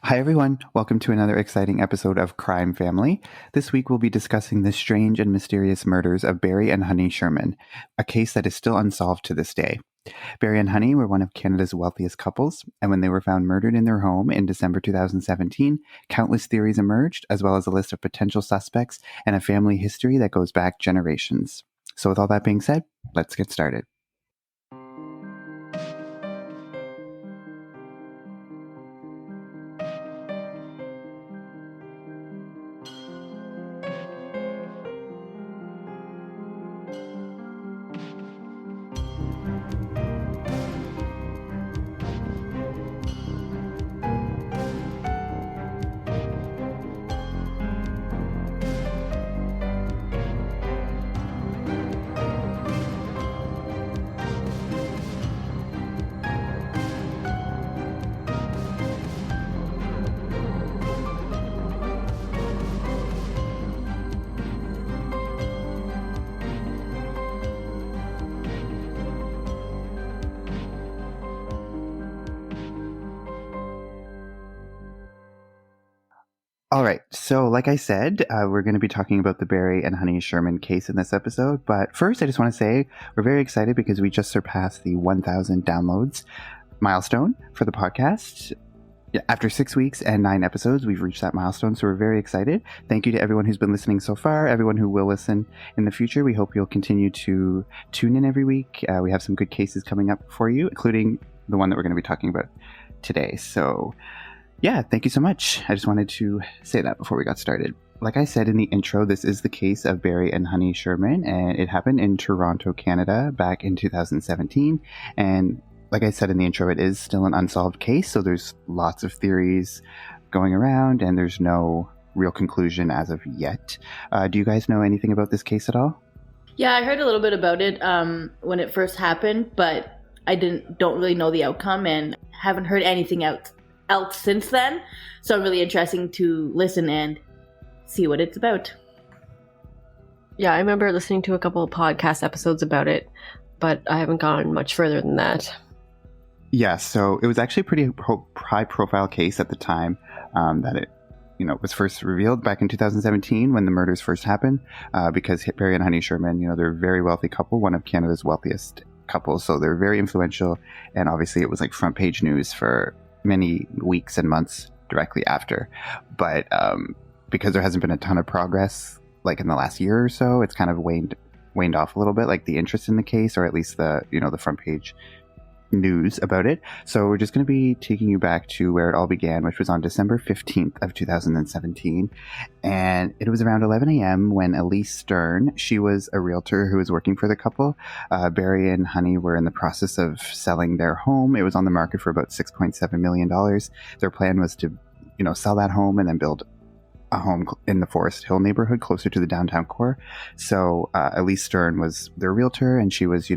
Hi, everyone. Welcome to another exciting episode of Crime Family. This week, we'll be discussing the strange and mysterious murders of Barry and Honey Sherman, a case that is still unsolved to this day. Barry and Honey were one of Canada's wealthiest couples, and when they were found murdered in their home in December 2017, countless theories emerged, as well as a list of potential suspects and a family history that goes back generations. So with all that being said, let's get started. All right. So like I said, we're going to be talking about the Barry and Honey Sherman case in this episode. But first, I just want to say we're very excited because we just surpassed the 1,000 downloads milestone for the podcast. After 6 weeks and 9 episodes, we've reached that milestone. So we're very excited. Thank you to everyone who's been listening so far, everyone who will listen in the future. We hope you'll continue to tune in every week. We have some good cases coming up for you, including the one that we're going to be talking about today. So yeah, thank you so much. I just wanted to say that before we got started. Like I said in the intro, this is the case of Barry and Honey Sherman, and it happened in Toronto, Canada, back in 2017. And like I said in the intro, it is still an unsolved case, so there's lots of theories going around, and there's no real conclusion as of yet. Do you guys know anything about this case at all? Yeah, I heard a little bit about it when it first happened, but I don't really know the outcome and haven't heard anything else since then, so I'm really interested to listen and see what it's about. Yeah, I remember listening to a couple of podcast episodes about it, but I haven't gone much further than that. Yeah, so it was actually a pretty high-profile case at the time that it was first revealed back in 2017 when the murders first happened, because Barry and Honey Sherman, they're a very wealthy couple, one of Canada's wealthiest couples, so they're very influential, and obviously it was like front page news for many weeks and months directly after. But because there hasn't been a ton of progress like in the last year or so, it's kind of waned off a little bit, like the interest in the case, or at least the the front page news about it. So we're just going to be taking you back to where it all began, which was on December 15th of 2017. And it was around 11 a.m. when Elise Stern, she was a realtor who was working for the couple. Barry and Honey were in the process of selling their home. It was on the market for about $6.7 million. Their plan was to, sell that home and then build a home in the Forest Hill neighborhood closer to the downtown core. So Elise Stern was their realtor, and she was,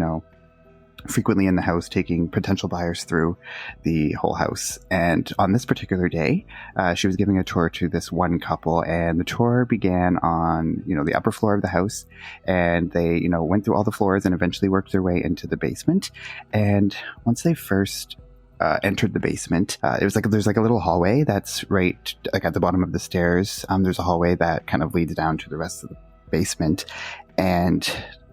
frequently in the house taking potential buyers through the whole house. And on this particular day, she was giving a tour to this one couple, and the tour began on the upper floor of the house, and they went through all the floors and eventually worked their way into the basement. And once they first entered the basement, it was there's a little hallway that's right at the bottom of the stairs. There's a hallway that kind of leads down to the rest of the basement, and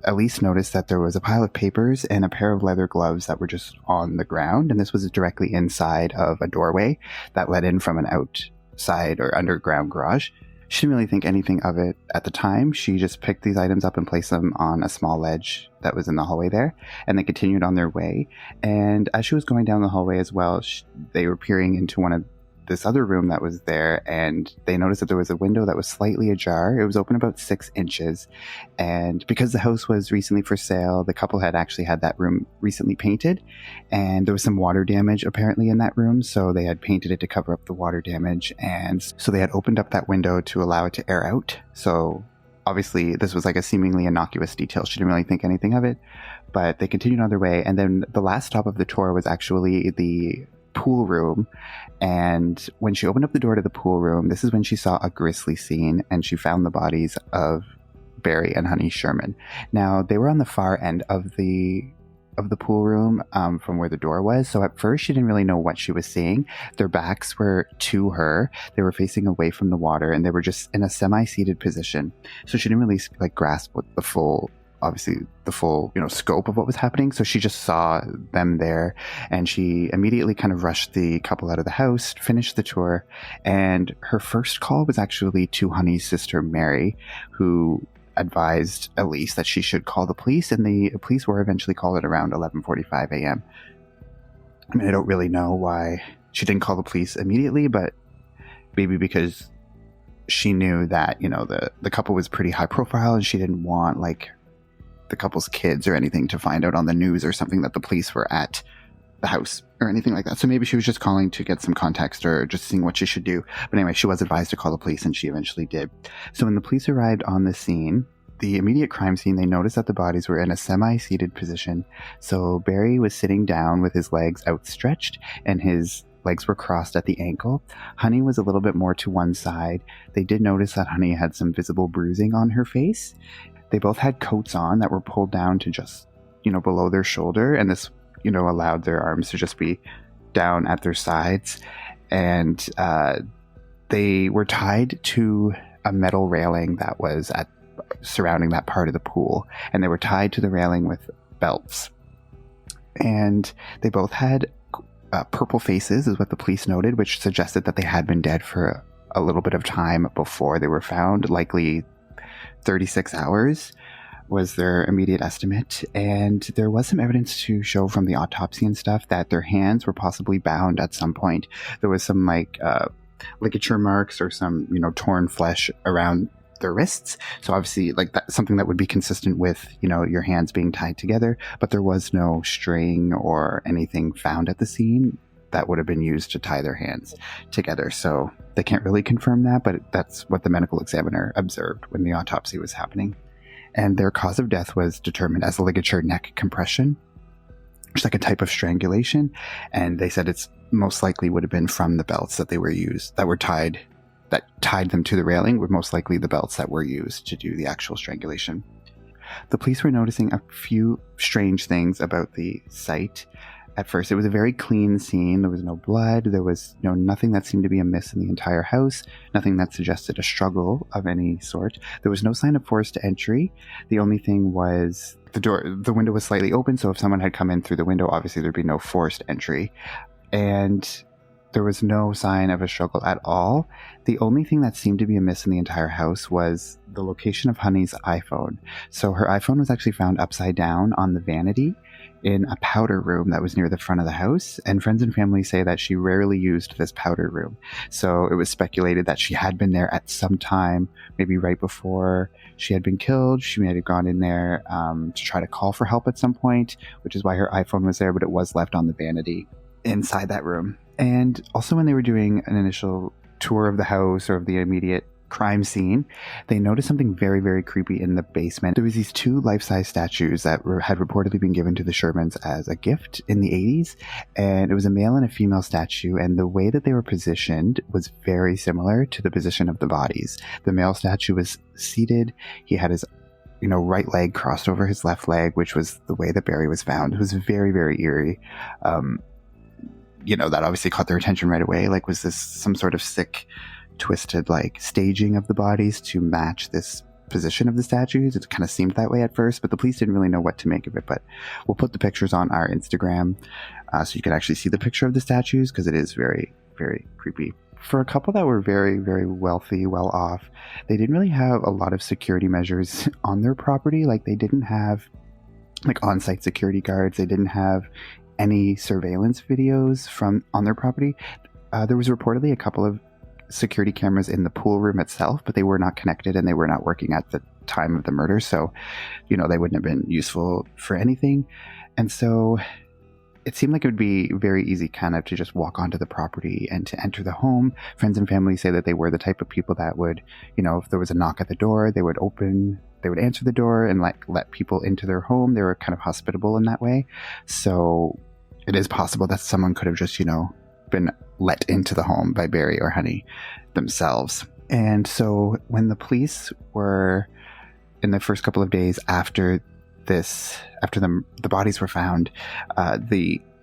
Elise noticed that there was a pile of papers and a pair of leather gloves that were just on the ground, and this was directly inside of a doorway that led in from an outside or underground garage. She didn't really think anything of it at the time. She just picked these items up and placed them on a small ledge that was in the hallway there, and they continued on their way. And as she was going down the hallway as well, they were peering into this other room that was there, and they noticed that there was a window that was slightly ajar. It was open about 6 inches, and because the house was recently for sale, the couple had actually had that room recently painted, and there was some water damage apparently in that room, so they had painted it to cover up the water damage, and so they had opened up that window to allow it to air out. So obviously this was like a seemingly innocuous detail. She didn't really think anything of it, but they continued on their way, and then the last stop of the tour was actually the pool room. And when she opened up the door to the pool room, this is when she saw a grisly scene, and she found the bodies of Barry and Honey Sherman. Now, they were on the far end of the of the pool room from where the door was. So at first she didn't really know what she was seeing. Their backs were to her. They were facing away from the water, and they were just in a semi-seated position. So she didn't really grasp what the full scope of what was happening. So she just saw them there, and she immediately kind of rushed the couple out of the house, finished the tour, and her first call was actually to Honey's sister Mary, who advised Elise that she should call the police, and the police were eventually called at around 11:45 a.m. I mean, I don't really know why she didn't call the police immediately, but maybe because she knew that, the couple was pretty high profile, and she didn't want the couple's kids or anything to find out on the news or something that the police were at the house or anything like that. So maybe she was just calling to get some context or just seeing what she should do. But anyway, she was advised to call the police, and she eventually did. So when the police arrived on the scene, the immediate crime scene, they noticed that the bodies were in a semi-seated position. So Barry was sitting down with his legs outstretched, and his legs were crossed at the ankle. Honey was a little bit more to one side. They did notice that Honey had some visible bruising on her face. They both had coats on that were pulled down to just, below their shoulder. And this, allowed their arms to just be down at their sides. And they were tied to a metal railing that was surrounding that part of the pool. And they were tied to the railing with belts. And they both had purple faces, is what the police noted, which suggested that they had been dead for a little bit of time before they were found, likely 36 hours was their immediate estimate. And there was some evidence to show from the autopsy and stuff that their hands were possibly bound at some point. There was some ligature marks or some, torn flesh around their wrists. So obviously that's something that would be consistent with, your hands being tied together, but there was no string or anything found at the scene that would have been used to tie their hands together. So they can't really confirm that, but that's what the medical examiner observed when the autopsy was happening. And their cause of death was determined as ligature neck compression, which is like a type of strangulation. And they said it's most likely would have been from the belts that tied them to the railing, were most likely the belts that were used to do the actual strangulation. The police were noticing a few strange things about the site. At first, it was a very clean scene. There was no blood. There was nothing that seemed to be amiss in the entire house. Nothing that suggested a struggle of any sort. There was no sign of forced entry. The only thing was the window was slightly open, so if someone had come in through the window, obviously there'd be no forced entry. And there was no sign of a struggle at all. The only thing that seemed to be amiss in the entire house was the location of Honey's iPhone. So her iPhone was actually found upside down on the vanity in a powder room that was near the front of the house, and friends and family say that she rarely used this powder room. So it was speculated that she had been there at some time, maybe right before she had been killed. She may have gone in there to try to call for help at some point, which is why her iPhone was there, but it was left on the vanity inside that room. And also when they were doing an initial tour of the house or of the immediate crime scene, they noticed something very, very creepy in the basement. There was these two life-size statues that had reportedly been given to the Shermans as a gift in the 80s, and it was a male and a female statue, and the way that they were positioned was very similar to the position of the bodies. The male statue was seated. He had his right leg crossed over his left leg, which was the way that Barry was found. It was very, very eerie. That obviously caught their attention right away. Was this some sort of sick, twisted staging of the bodies to match this position of the statues? It kind of seemed that way at first, but the police didn't really know what to make of it. But we'll put the pictures on our Instagram so you can actually see the picture of the statues, because it is very, very creepy. For a couple that were very, very wealthy, well off, they didn't really have a lot of security measures on their property. They didn't have on-site security guards. They didn't have any surveillance videos on their property. There was reportedly a couple of security cameras in the pool room itself, but they were not connected and they were not working at the time of the murder. So, they wouldn't have been useful for anything. And so it seemed like it would be very easy kind of to just walk onto the property and to enter the home. Friends and family say that they were the type of people that would, if there was a knock at the door, they would answer the door and let people into their home. They were kind of hospitable in that way. So it is possible that someone could have just, been let into the home by Barry or Honey themselves. And so when the police were in the first couple of days after the bodies were found,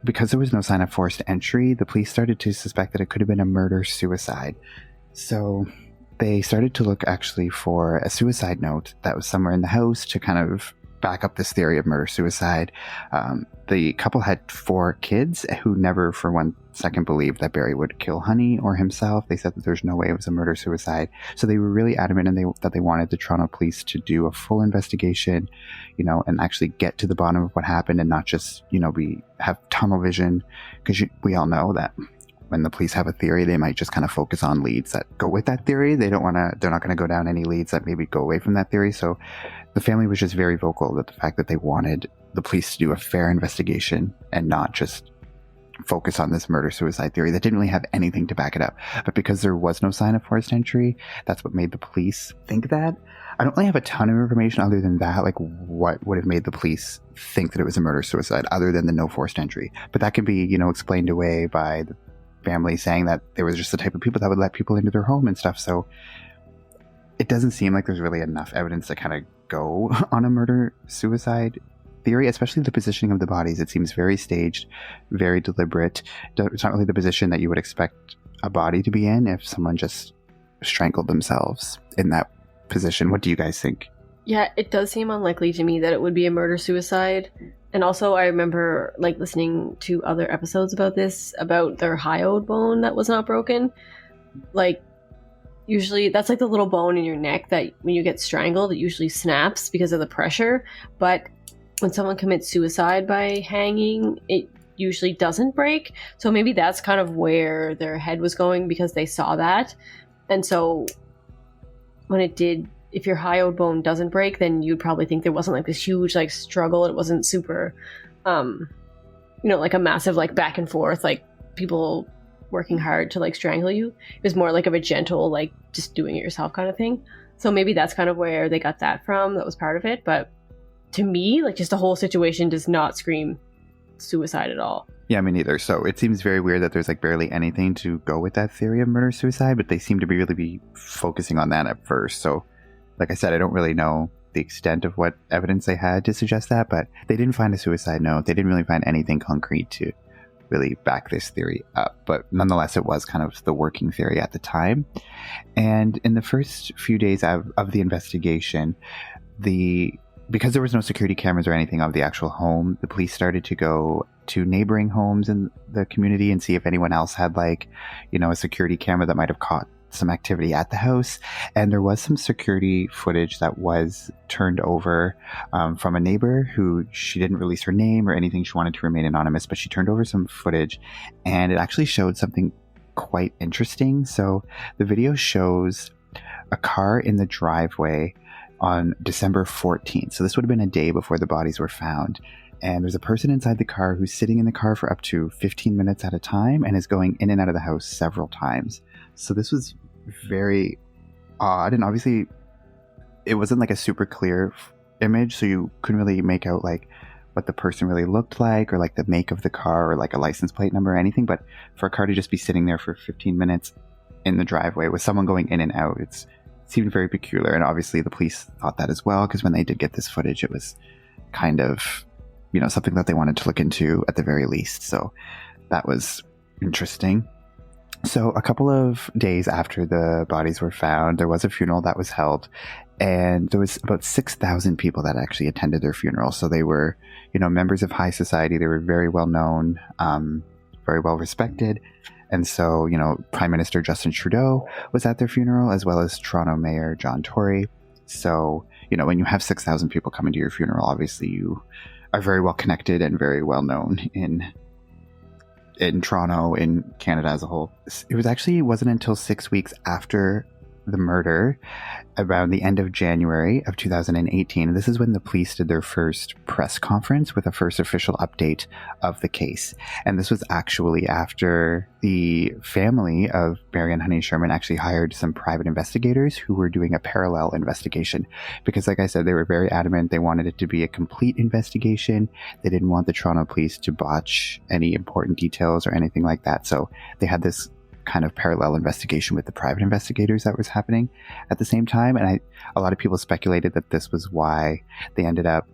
because there was no sign of forced entry, the police started to suspect that it could have been a murder-suicide. So they started to look actually for a suicide note that was somewhere in the house to kind of back up this theory of murder-suicide. The couple had 4 kids who never for one second believed that Barry would kill Honey or himself. They said that there's no way it was a murder-suicide. So they were really adamant that they wanted the Toronto police to do a full investigation, and actually get to the bottom of what happened and not just, have tunnel vision, because we all know that when the police have a theory, they might just kind of focus on leads that go with that theory. They're not going to go down any leads that maybe go away from that theory. So the family was just very vocal that the fact that they wanted the police to do a fair investigation and not just focus on this murder-suicide theory that didn't really have anything to back it up. But because there was no sign of forced entry, that's what made the police think that. I don't really have a ton of information other than that, like what would have made the police think that it was a murder-suicide other than the no forced entry. But that can be, explained away by the family saying that they were just the type of people that would let people into their home and stuff. So it doesn't seem like there's really enough evidence to kind of go on a murder-suicide theory, especially the positioning of the bodies. It seems very staged, very deliberate. It's not really the position that you would expect a body to be in if someone just strangled themselves in that position. What do you guys think? Yeah, it does seem unlikely to me that it would be a murder-suicide. And also, I remember listening to other episodes about this, about their hyoid bone that was not broken. Usually that's the little bone in your neck that when you get strangled, it usually snaps because of the pressure. But when someone commits suicide by hanging, it usually doesn't break. So maybe that's kind of where their head was going, because they saw that. And so when it did, if your hyoid bone doesn't break, then you'd probably think there wasn't this huge struggle. It wasn't super, a massive back and forth, people working hard to strangle you. It was more of a gentle, just doing it yourself kind of thing. So maybe that's kind of where they got that from. That was part of it. But to me, just the whole situation does not scream suicide at all. Yeah, me neither. So it seems very weird that there's barely anything to go with that theory of murder-suicide, but they seem to really be focusing on that at first. So like I said, I don't really know the extent of what evidence they had to suggest that, but they didn't find a suicide note. They didn't really find anything concrete to really back this theory up. But nonetheless, it was kind of the working theory at the time. And in the first few days of the investigation, because there was no security cameras or anything of the actual home, the police started to go to neighboring homes in the community and see if anyone else had a security camera that might have caught some activity at the house. And there was some security footage that was turned over from a neighbor who, she didn't release her name or anything. She wanted to remain anonymous, but she turned over some footage and it actually showed something quite interesting. So the video shows a car in the driveway on December 14th. So this would have been a day before the bodies were found. And there's a person inside the car who's sitting in the car for up to 15 minutes at a time and is going in and out of the house several times. So this was very odd. And obviously it wasn't a super clear image, so you couldn't really make out what the person really looked like, or the make of the car, or a license plate number or anything. But for a car to just be sitting there for 15 minutes in the driveway with someone going in and out, it seemed very peculiar. And obviously the police thought that as well, because when they did get this footage, it was kind of something that they wanted to look into at the very least. So that was interesting. So a couple of days after the bodies were found, there was a funeral that was held, and there was about 6,000 people that actually attended their funeral. So they were, members of high society. They were very well known, very well respected. And so, Prime Minister Justin Trudeau was at their funeral, as well as Toronto Mayor John Tory. So, when you have 6,000 people coming to your funeral, obviously you are very well connected and very well known in Toronto, in Canada as a whole. It wasn't until 6 weeks after the murder, around the end of January of 2018. And this is when the police did their first press conference with a first official update of the case. And this was actually after the family of Barry and Honey Sherman actually hired some private investigators who were doing a parallel investigation. Because like I said, they were very adamant. They wanted it to be a complete investigation. They didn't want the Toronto police to botch any important details or anything like that. So they had this kind of parallel investigation with the private investigators that was happening at the same time. And a lot of people speculated that this was why they ended up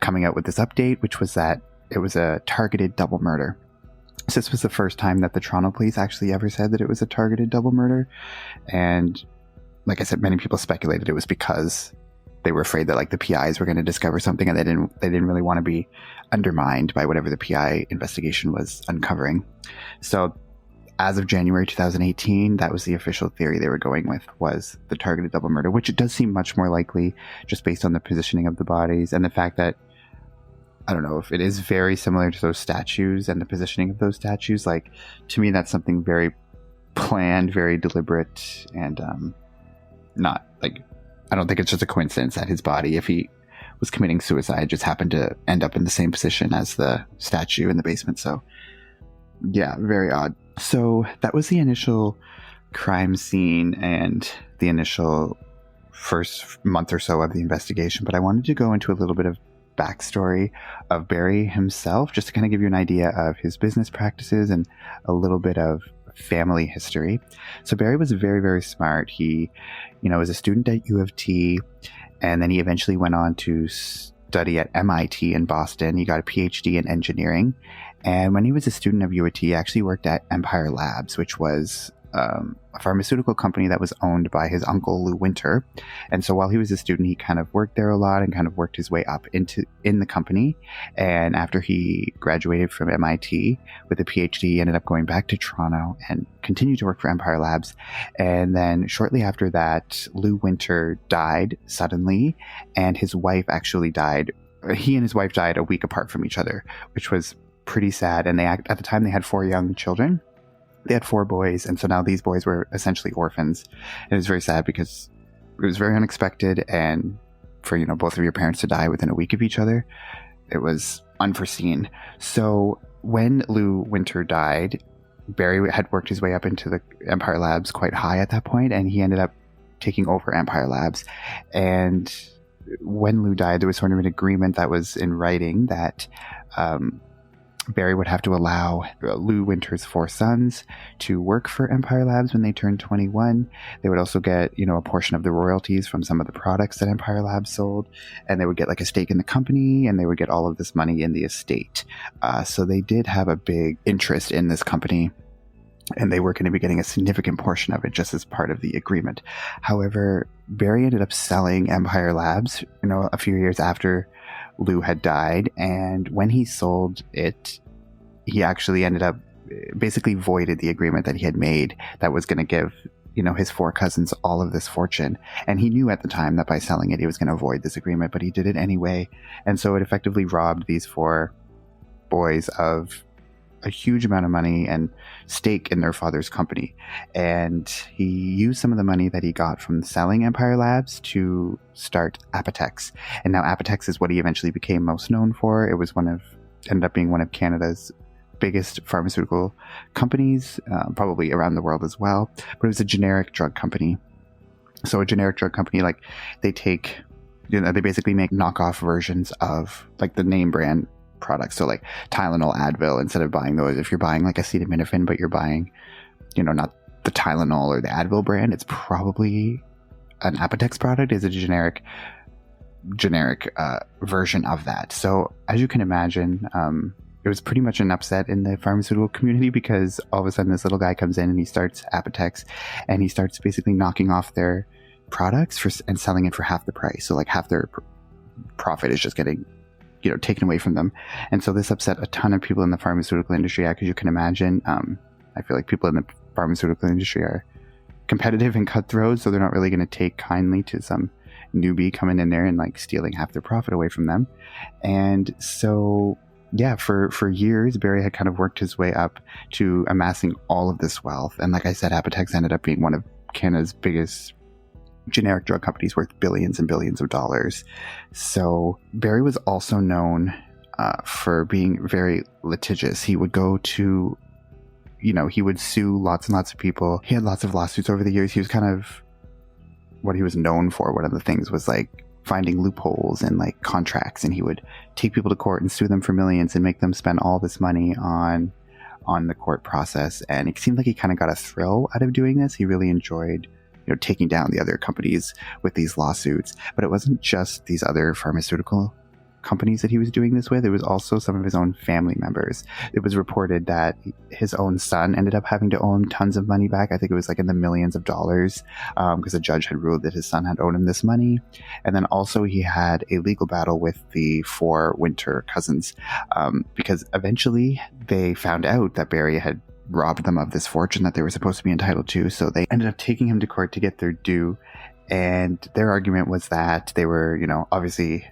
coming out with this update, which was that it was a targeted double murder. So this was the first time that the Toronto police actually ever said that it was a targeted double murder. And like I said, many people speculated it was because they were afraid that like the PIs were going to discover something, and they didn't really want to be undermined by whatever the PI investigation was uncovering. So as of January 2018, that was the official theory they were going with, was the targeted double murder, which it does seem much more likely just based on the positioning of the bodies and the fact that, I don't know, if it is very similar to those statues and the positioning of those statues. Like, to me, that's something very planned, very deliberate, and not like, I don't think it's just a coincidence that his body, if he was committing suicide, just happened to end up in the same position as the statue in the basement. So yeah, very odd. So that was the initial crime scene and the initial first month or so of the investigation. But I wanted to go into a little bit of backstory of Barry himself, just to kind of give you an idea of his business practices and a little bit of family history. So Barry was very, very smart. He, was a student at U of T, and then he eventually went on to study at MIT in Boston. He got a PhD in engineering. And when he was a student of U of T, he actually worked at Empire Labs, which was a pharmaceutical company that was owned by his uncle, Lou Winter. And so while he was a student, he kind of worked there a lot and kind of worked his way up in the company. And after he graduated from MIT with a PhD, he ended up going back to Toronto and continued to work for Empire Labs. And then shortly after that, Lou Winter died suddenly, and his wife actually died. He and his wife died a week apart from each other, which was pretty sad. And at the time they had 4 young children. They had 4 boys, and so now these boys were essentially orphans. And it was very sad because it was very unexpected, and for both of your parents to die within a week of each other, it was unforeseen. So when Lou Winter died, Barry had worked his way up into the Empire Labs quite high at that point, and he ended up taking over Empire Labs. And when Lou died, there was sort of an agreement that was in writing that Barry would have to allow Lou Winter's 4 sons to work for Empire Labs when they turned 21. They would also get, a portion of the royalties from some of the products that Empire Labs sold, and they would get like a stake in the company, and they would get all of this money in the estate. So they did have a big interest in this company, and they were going to be getting a significant portion of it just as part of the agreement. However, Barry ended up selling Empire Labs, a few years after Lou had died, and when he sold it, he actually ended up basically voided the agreement that he had made that was going to give his 4 cousins all of this fortune. And he knew at the time that by selling it he was going to void this agreement, but he did it anyway. And so it effectively robbed these 4 boys of a huge amount of money and stake in their father's company. And he used some of the money that he got from selling Empire Labs to start Apotex. And now Apotex is what he eventually became most known for. It was ended up being one of Canada's biggest pharmaceutical companies, probably around the world as well. But it was a generic drug company. So a generic drug company, like they they basically make knockoff versions of like the name brand products. So like Tylenol, Advil, instead of buying those, if you're buying like acetaminophen, but you're buying, not the Tylenol or the Advil brand, it's probably an Apotex product, is a generic version of that. So as you can imagine, it was pretty much an upset in the pharmaceutical community, because all of a sudden this little guy comes in and he starts Apotex, and he starts basically knocking off their products and selling it for half the price. So like half their profit is just getting taken away from them. And so this upset a ton of people in the pharmaceutical industry, because you can imagine, I feel like people in the pharmaceutical industry are competitive and cutthroat, so they're not really going to take kindly to some newbie coming in there and like stealing half their profit away from them. And so yeah, for years, Barry had kind of worked his way up to amassing all of this wealth. And like I said, Apotex ended up being one of Canada's biggest generic drug companies, worth billions and billions of dollars. So Barry was also known for being very litigious. He would go to, he would sue lots and lots of people. He had lots of lawsuits over the years. He was kind of what he was known for. One of the things was like finding loopholes in like contracts, and he would take people to court and sue them for millions and make them spend all this money on the court process. And it seemed like he kind of got a thrill out of doing this. He really enjoyed taking down the other companies with these lawsuits. But it wasn't just these other pharmaceutical companies that he was doing this with, it was also some of his own family members. It was reported that his own son ended up having to owe him tons of money back. I think it was like in the millions of dollars, because a judge had ruled that his son had owed him this money. And then also he had a legal battle with the 4 Winter cousins, because eventually they found out that Barry had robbed them of this fortune that they were supposed to be entitled to. So they ended up taking him to court to get their due. And their argument was that they were, obviously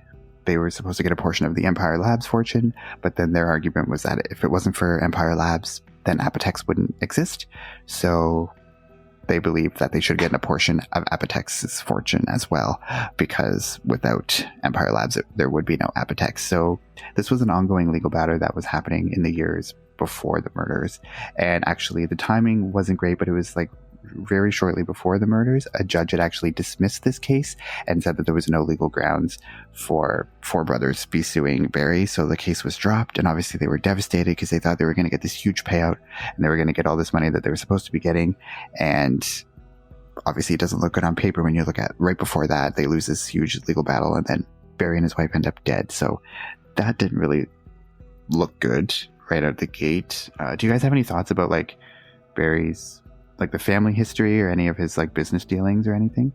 they were supposed to get a portion of the Empire Labs fortune, but then their argument was that if it wasn't for Empire Labs, then Apotex wouldn't exist. So they believed that they should get a portion of Apotex's fortune as well, because without Empire Labs, there would be no Apotex. So this was an ongoing legal battle that was happening in the years before the murders. And actually the timing wasn't great, but it was like very shortly before the murders, a judge had actually dismissed this case and said that there was no legal grounds for 4 brothers be suing Barry. So the case was dropped, and obviously they were devastated because they thought they were going to get this huge payout and they were going to get all this money that they were supposed to be getting. And obviously it doesn't look good on paper when you look at right before that, they lose this huge legal battle, and then Barry and his wife end up dead. So that didn't really look good right out of the gate. Do you guys have any thoughts about like Barry's like the family history or any of his like business dealings or anything?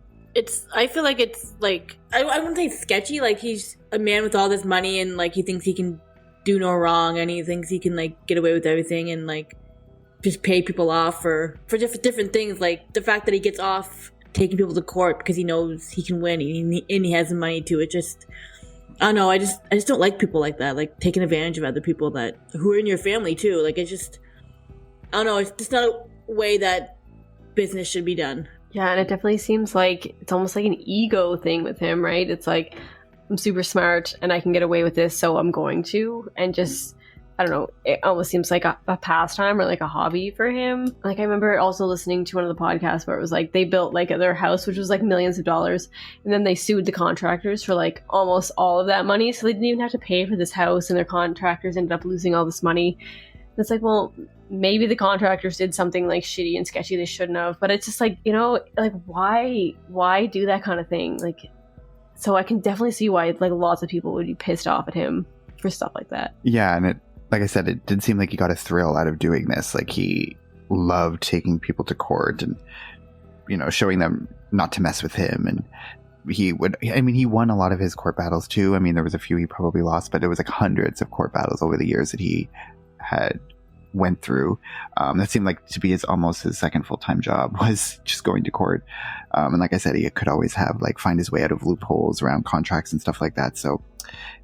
I feel like it's like, I wouldn't say sketchy. Like he's a man with all this money and like he thinks he can do no wrong and he thinks he can like get away with everything and like just pay people off for different things. Like the fact that he gets off taking people to court because he knows he can win and he has the money to. It just, I don't know. I just don't like people like that, like taking advantage of other people who are in your family too. Like it's just, I don't know. It's just not a way that business should be done. Yeah, and it definitely seems like it's almost like an ego thing with him, right? It's like, I'm super smart and I can get away with this, so I'm going to. And just, I don't know, it almost seems like a pastime or like a hobby for him. Like I remember also listening to one of the podcasts where it was like they built like their house, which was like millions of dollars, and then they sued the contractors for like almost all of that money. So they didn't even have to pay for this house, and their contractors ended up losing all this money. And it's like, well, maybe the contractors did something like shitty and sketchy they shouldn't have, but it's just like, like why do that kind of thing? Like, so I can definitely see why like lots of people would be pissed off at him for stuff like that. Yeah, and it, like I said, it did seem like he got a thrill out of doing this. Like he loved taking people to court and showing them not to mess with him. And he won a lot of his court battles too. I mean, there was a few he probably lost, but there was like hundreds of court battles over the years that he had went through. That seemed like to be almost his second full-time job, was just going to court. And like I said, he could always find his way out of loopholes around contracts and stuff like that. So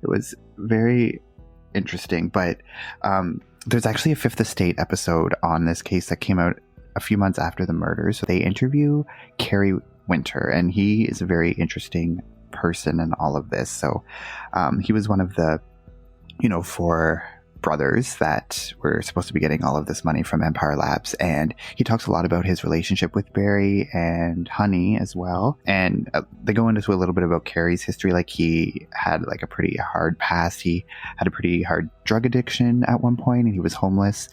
it was very interesting. But there's actually a Fifth Estate episode on this case that came out a few months after the murder. So they interview Kerry Winter, and he is a very interesting person in all of this. So he was one of the 4 brothers that were supposed to be getting all of this money from Empire Labs, and he talks a lot about his relationship with Barry and Honey as well. And they go into a little bit about Kerry's history. Like he had like a pretty hard past. He had a pretty hard drug addiction at one point, and he was homeless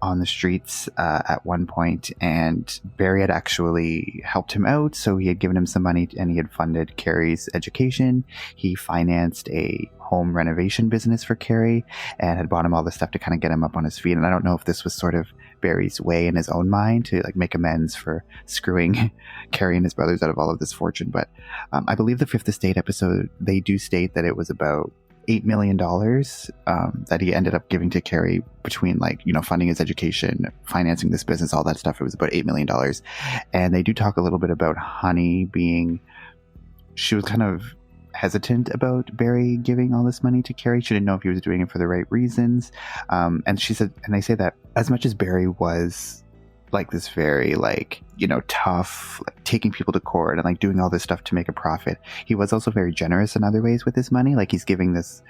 on the streets at one point, and Barry had actually helped him out. So he had given him some money and he had funded Kerry's education. He financed a home renovation business for Kerry and had bought him all this stuff to kind of get him up on his feet. And I don't know if this was sort of Barry's way in his own mind to like make amends for screwing Kerry and his brothers out of all of this fortune. But I believe the Fifth Estate episode, they do state that it was about $8 million that he ended up giving to Kerry between funding his education, financing this business, all that stuff. It was about $8 million. And they do talk a little bit about Honey she was kind of hesitant about Barry giving all this money to Kerry. She didn't know if he was doing it for the right reasons. And she said, and they say that as much as Barry was like this very tough, taking people to court and doing all this stuff to make a profit, he was also very generous in other ways with his money. Like he's giving this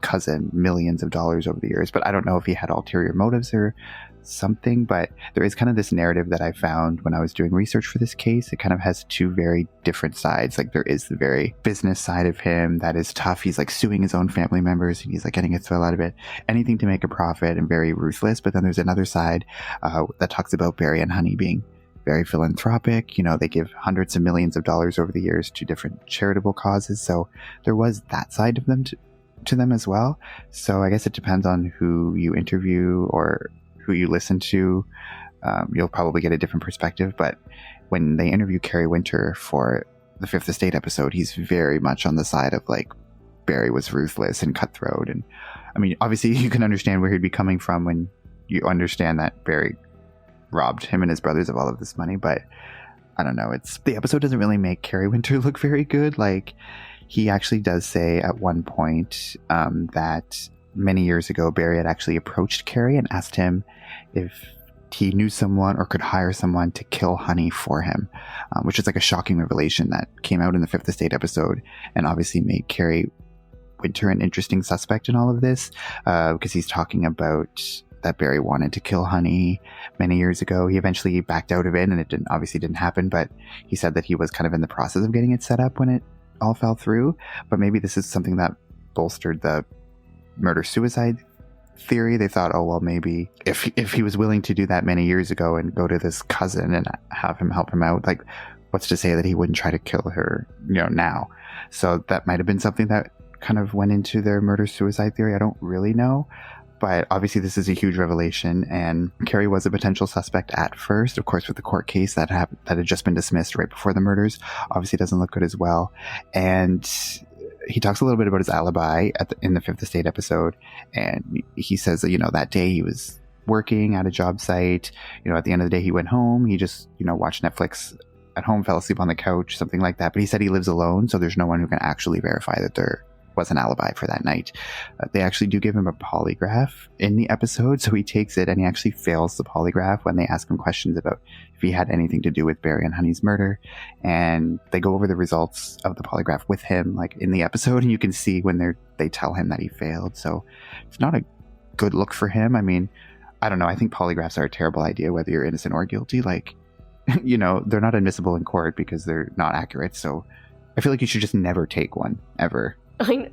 cousin millions of dollars over the years, but I don't know if he had ulterior motives or something. But there is kind of this narrative that I found when I was doing research for this case. It kind of has 2 very different sides. Like there is the very business side of him that is tough. He's suing his own family members and he's getting a thrill out of it, anything to make a profit, and very ruthless. But then there's another side that talks about Barry and Honey being very philanthropic. They give hundreds of millions of dollars over the years to different charitable causes. So there was that side of them to them as well. So I guess it depends on who you interview or who you listen to. You'll probably get a different perspective. But when they interview Kerry Winter for the Fifth Estate episode, he's very much on the side of like Barry was ruthless and cutthroat. And I mean, obviously you can understand where he'd be coming from when you understand that Barry robbed him and his brothers of all of this money. But I don't know, the episode doesn't really make Kerry Winter look very good. Like, he actually does say at one point that many years ago Barry had actually approached Kerry and asked him if he knew someone or could hire someone to kill Honey for him, which is like a shocking revelation that came out in the Fifth Estate episode and obviously made Kerry Winter an interesting suspect in all of this, because he's talking about that Barry wanted to kill Honey many years ago. He eventually backed out of it, and it obviously didn't happen, but he said that he was kind of in the process of getting it set up when it all fell through. But maybe this is something that bolstered the murder-suicide theory. They thought, oh, well, maybe if he was willing to do that many years ago and go to this cousin and have him help him out, like, what's to say that he wouldn't try to kill her, now? So that might have been something that kind of went into their murder-suicide theory. I don't really know. But obviously this is a huge revelation, and Kerry was a potential suspect at first. Of course, with the court case that had just been dismissed right before the murders, obviously doesn't look good as well. And he talks a little bit about his alibi in the Fifth Estate episode, and he says that, that day he was working at a job site. At the end of the day, he went home. He just, watched Netflix at home, fell asleep on the couch, something like that. But he said he lives alone, so there's no one who can actually verify that there was an alibi for that night. They actually do give him a polygraph in the episode, so he takes it and he actually fails the polygraph when they ask him questions about if he had anything to do with Barry and Honey's murder. And they go over the results of the polygraph with him, like in the episode, and you can see when they tell him that he failed. So it's not a good look for him. I mean, I don't know. I think polygraphs are a terrible idea, whether you're innocent or guilty. Like, they're not admissible in court because they're not accurate. So I feel like you should just never take one, ever.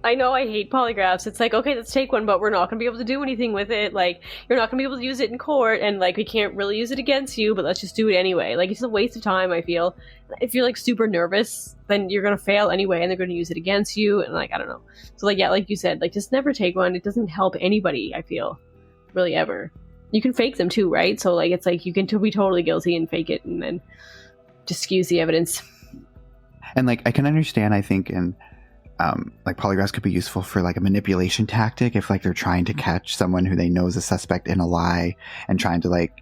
I know I hate polygraphs. It's like, okay, let's take one, but we're not going to be able to do anything with it. Like, you're not going to be able to use it in court, and, like, we can't really use it against you, but let's just do it anyway. Like, it's a waste of time, I feel. If you're, like, super nervous, then you're going to fail anyway, and they're going to use it against you, and, like, I don't know. So, like, yeah, like you said, like, just never take one. It doesn't help anybody, I feel, really ever. You can fake them, too, right? So, like, it's like you can be totally guilty and fake it, and then just excuse the evidence. And, like, I can understand, I think, and like polygraphs could be useful for like a manipulation tactic if like they're trying to catch someone who they know is a suspect in a lie and trying to like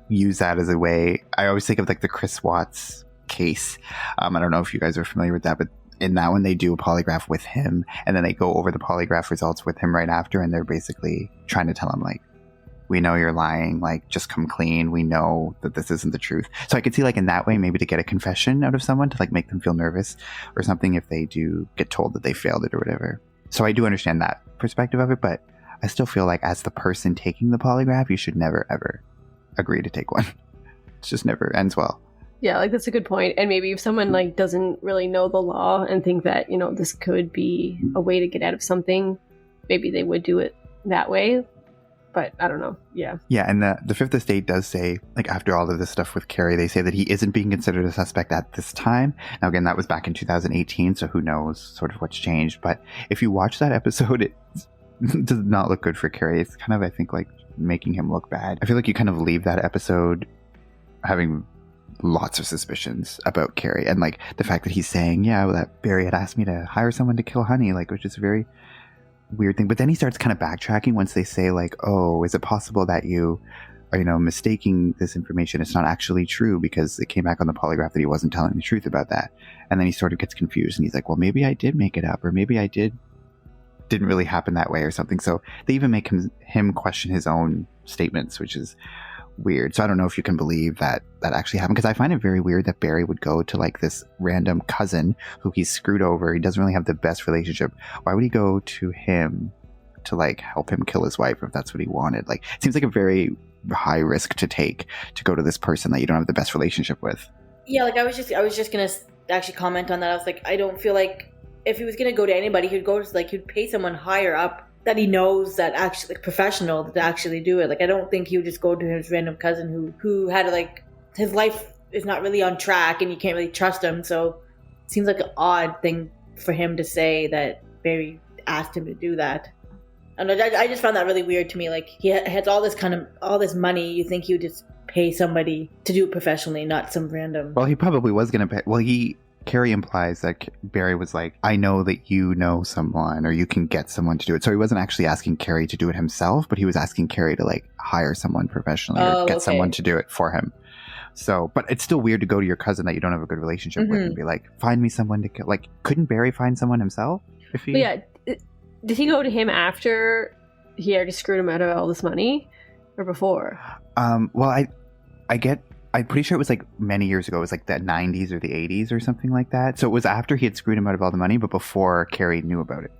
use that as a way. I always think of like the Chris Watts case. I don't know if you guys are familiar with that, but in that one they do a polygraph with him and then they go over the polygraph results with him right after, and they're basically trying to tell him like, we know you're lying, like just come clean, we know that this isn't the truth. So I could see like in that way maybe to get a confession out of someone to like make them feel nervous or something if they do get told that they failed it or whatever. So I do understand that perspective of it, but I still feel like as the person taking the polygraph, you should never ever agree to take one. It just never ends well. Yeah, like that's a good point. And maybe if someone like doesn't really know the law and think that, this could be a way to get out of something, maybe they would do it that way. But I don't know. Yeah. Yeah. And the Fifth Estate does say, like, after all of this stuff with Kerry, they say that he isn't being considered a suspect at this time. Now, again, that was back in 2018. So who knows sort of what's changed. But if you watch that episode, it does not look good for Kerry. It's kind of, I think, like making him look bad. I feel like you kind of leave that episode having lots of suspicions about Kerry. And like the fact that he's saying, yeah, well, that Barry had asked me to hire someone to kill Honey, like, which is very weird thing. But then he starts kind of backtracking once they say like, oh, is it possible that you are mistaking this information? It's not actually true because it came back on the polygraph that he wasn't telling the truth about that. And then he sort of gets confused and he's like, well, maybe I did make it up, or maybe I didn't really happen that way or something. So they even make him question his own statements, which is weird. So I don't know if you can believe that actually happened, because I find it very weird that Barry would go to like this random cousin who he's screwed over. He doesn't really have the best relationship. Why would he go to him to like help him kill his wife if that's what he wanted? Like, it seems like a very high risk to take, to go to this person that you don't have the best relationship with. Yeah, like I was just gonna actually comment on that. I was like, I don't feel like if he was gonna go to anybody, he'd go to like, he'd pay someone higher up that he knows that actually like professional to actually do it. Like, I don't think he would just go to his random cousin who had like, his life is not really on track and you can't really trust him. So it seems like an odd thing for him to say that Barry asked him to do that. And I just found that really weird to me. Like, he has all this money. You think he would just pay somebody to do it professionally, not some random. Well, he probably was going to pay. Well, Carrie implies that Barry was like, I know that you know someone or you can get someone to do it. So he wasn't actually asking Carrie to do it himself, but he was asking Carrie to like hire someone professionally or get someone to do it for him. So, but it's still weird to go to your cousin that you don't have a good relationship with and be like, find me someone to kill. Like, couldn't Barry find someone himself? If he... But yeah. Did he go to him after he already screwed him out of all this money or before? Well, I'm pretty sure it was like many years ago. It was like the 90s or the 80s or something like that. So it was after he had screwed him out of all the money, but before Carrie knew about it.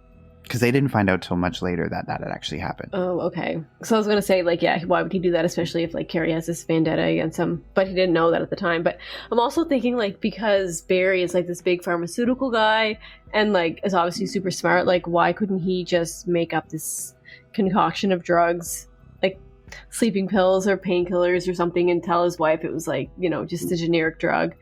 Because they didn't find out till much later that had actually happened. Oh, okay. So I was going to say, like, yeah, why would he do that, especially if, like, Carrie has this vendetta against him? But he didn't know that at the time. But I'm also thinking, like, because Barry is, like, this big pharmaceutical guy and, like, is obviously super smart, like, why couldn't he just make up this concoction of drugs, like sleeping pills or painkillers or something, and tell his wife it was, like, you know, just a generic drug?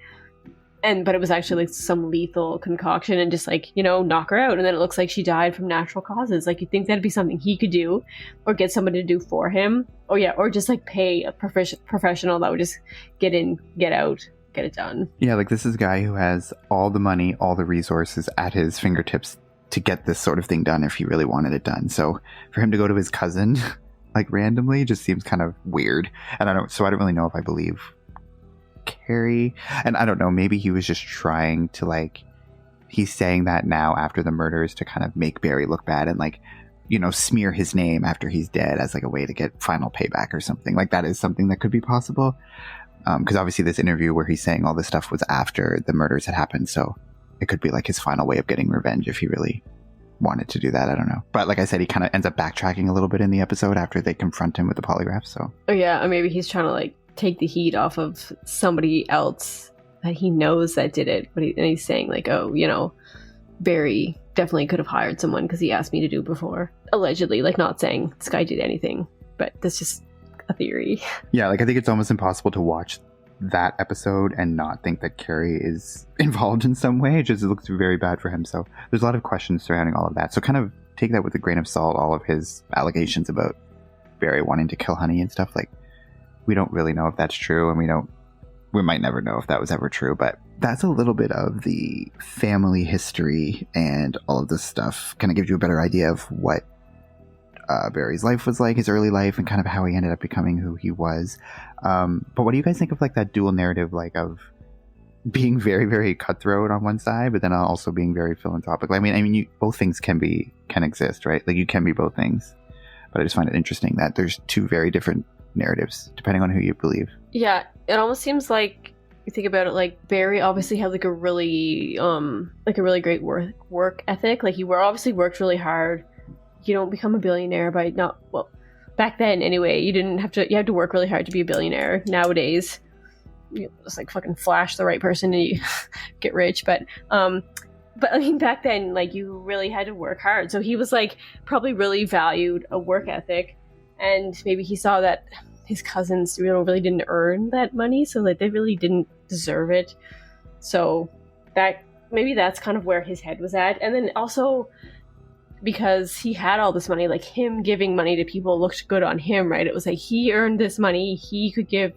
But it was actually like some lethal concoction and just like, you know, knock her out. And then it looks like she died from natural causes. Like, you'd think that'd be something he could do or get somebody to do for him. Or just like pay a professional that would just get in, get out, get it done. Yeah, like this is a guy who has all the money, all the resources at his fingertips to get this sort of thing done if he really wanted it done. So for him to go to his cousin like randomly just seems kind of weird. And I don't really know if I believe Carrie, and I don't know, maybe he was just trying to, like, he's saying that now after the murders to kind of make Barry look bad and, like, you know, smear his name after he's dead as like a way to get final payback or something. Like, that is something that could be possible, because obviously this interview where he's saying all this stuff was after the murders had happened, so it could be like his final way of getting revenge if he really wanted to do that. I don't know, but like I said, he kind of ends up backtracking a little bit in the episode after they confront him with the polygraph. So or maybe he's trying to like take the heat off of somebody else that he knows that did it, but he's saying like, oh, you know, Barry definitely could have hired someone because he asked me to do it before, allegedly, like not saying this guy did anything, but that's just a theory. Yeah, like I think it's almost impossible to watch that episode and not think that Carrie is involved in some way. It just looks very bad for him. So there's a lot of questions surrounding all of that, so kind of take that with a grain of salt, all of his allegations about Barry wanting to kill Honey and stuff. Like, we don't really know if that's true, and we might never know if that was ever true, but that's a little bit of the family history and all of this stuff. Kind of gives you a better idea of what Barry's life was like, his early life, and kind of how he ended up becoming who he was. But what do you guys think of like that dual narrative, like of being very, very cutthroat on one side, but then also being very philanthropic? I mean, both things can exist, right? Like, you can be both things, but I just find it interesting that there's two very different narratives depending on who you believe. Yeah, it almost seems like, you think about it, like Barry obviously had like a really great work ethic. Like, he obviously worked really hard. You don't become a billionaire by back then anyway, you had to work really hard to be a billionaire. Nowadays you just like fucking flash the right person and you get rich, but I mean, back then, like, you really had to work hard. So he was like probably really valued a work ethic. And maybe he saw that his cousins really didn't earn that money, so like they really didn't deserve it. So that's kind of where his head was at. And then also because he had all this money, like him giving money to people looked good on him, right? It was like he earned this money, he could give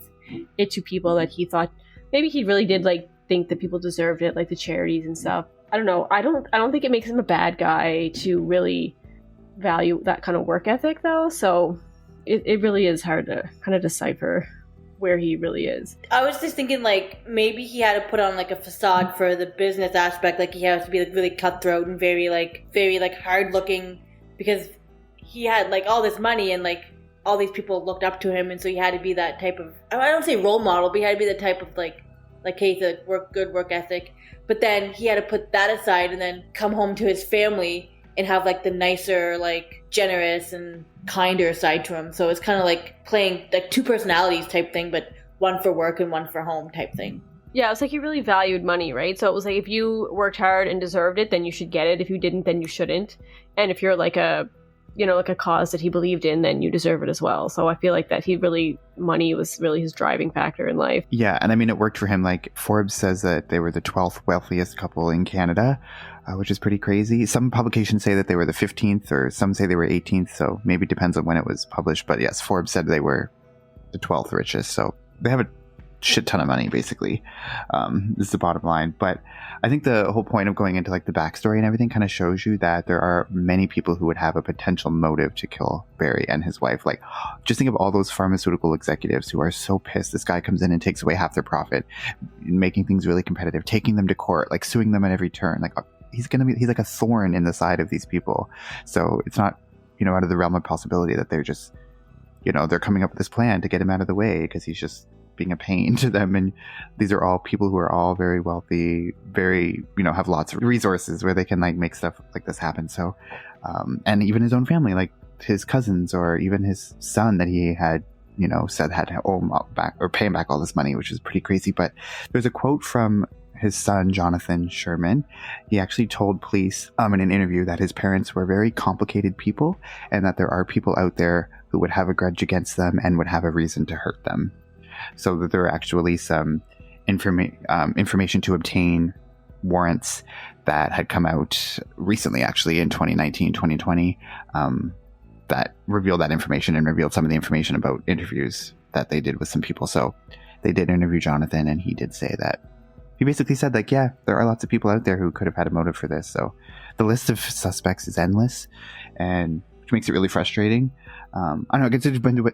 it to people that he thought maybe he really did like think that people deserved it, like the charities and stuff. I don't know. I don't think it makes him a bad guy to really value that kind of work ethic, though. So it really is hard to kind of decipher where he really is. I was just thinking, like, maybe he had to put on like a facade for the business aspect. Like, he has to be like really cutthroat and very hard looking, because he had like all this money and like all these people looked up to him, and so he had to be that type of, I don't say role model, but he had to be the type of like hey, the good work ethic. But then he had to put that aside and then come home to his family and have like the nicer, like generous and kinder side to him. So it's kind of like playing like two personalities type thing, but one for work and one for home type thing. Yeah, it's like he really valued money, right? So it was like, if you worked hard and deserved it, then you should get it. If you didn't, then you shouldn't. And if you're like a like a cause that he believed in, then you deserve it as well. So I feel like that money was really his driving factor in life. Yeah, and I mean, it worked for him. Like, Forbes says that they were the 12th wealthiest couple in Canada, which is pretty crazy. Some publications say that they were the 15th, or some say they were 18th, so maybe it depends on when it was published. But yes, Forbes said they were the 12th richest, so they have a shit ton of money, basically. This is the bottom line. But I think the whole point of going into like the backstory and everything kind of shows you that there are many people who would have a potential motive to kill Barry and his wife. Like, just think of all those pharmaceutical executives who are so pissed this guy comes in and takes away half their profit, making things really competitive, taking them to court, like suing them at every turn. Like, he's like a thorn in the side of these people. So it's not, out of the realm of possibility that they're just, they're coming up with this plan to get him out of the way because he's just being a pain to them. And these are all people who are all very wealthy, very, have lots of resources where they can like make stuff like this happen. So, and even his own family, like his cousins or even his son that he had, said had to owe him back or pay him back all this money, which is pretty crazy. But there's a quote from his son, Jonathan Sherman. He actually told police in an interview that his parents were very complicated people and that there are people out there who would have a grudge against them and would have a reason to hurt them. So that there were actually some information to obtain warrants that had come out recently, actually in 2019, 2020, that revealed that information and revealed some of the information about interviews that they did with some people. So they did interview Jonathan, and he did say that he basically said, like, yeah, there are lots of people out there who could have had a motive for this. So the list of suspects is endless, and which makes it really frustrating. I don't know, I guess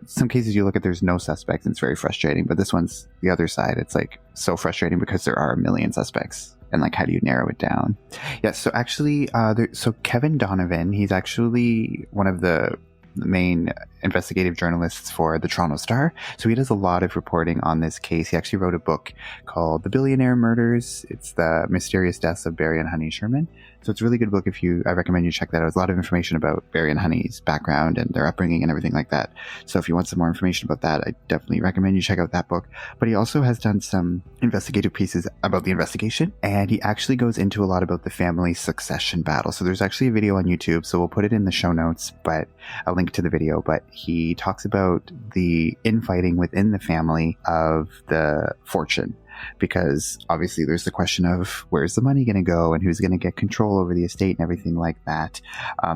some cases you look at, there's no suspects, and it's very frustrating. But this one's the other side. It's like so frustrating because there are a million suspects. And like, how do you narrow it down? Yes, so actually, so Kevin Donovan, he's actually one of the main investigative journalists for the Toronto Star. So he does a lot of reporting on this case. He actually wrote a book called The Billionaire Murders. It's the mysterious deaths of Barry and Honey Sherman. So it's a really good book. I recommend you check that out. There's a lot of information about Barry and Honey's background and their upbringing and everything like that. So if you want some more information about that, I definitely recommend you check out that book. But he also has done some investigative pieces about the investigation, and he actually goes into a lot about the family succession battle. So there's actually a video on YouTube, so we'll put it in the show notes, but a link to the video. But he talks about the infighting within the family of the fortune, because obviously there's the question of where's the money going to go and who's going to get control over the estate and everything like that.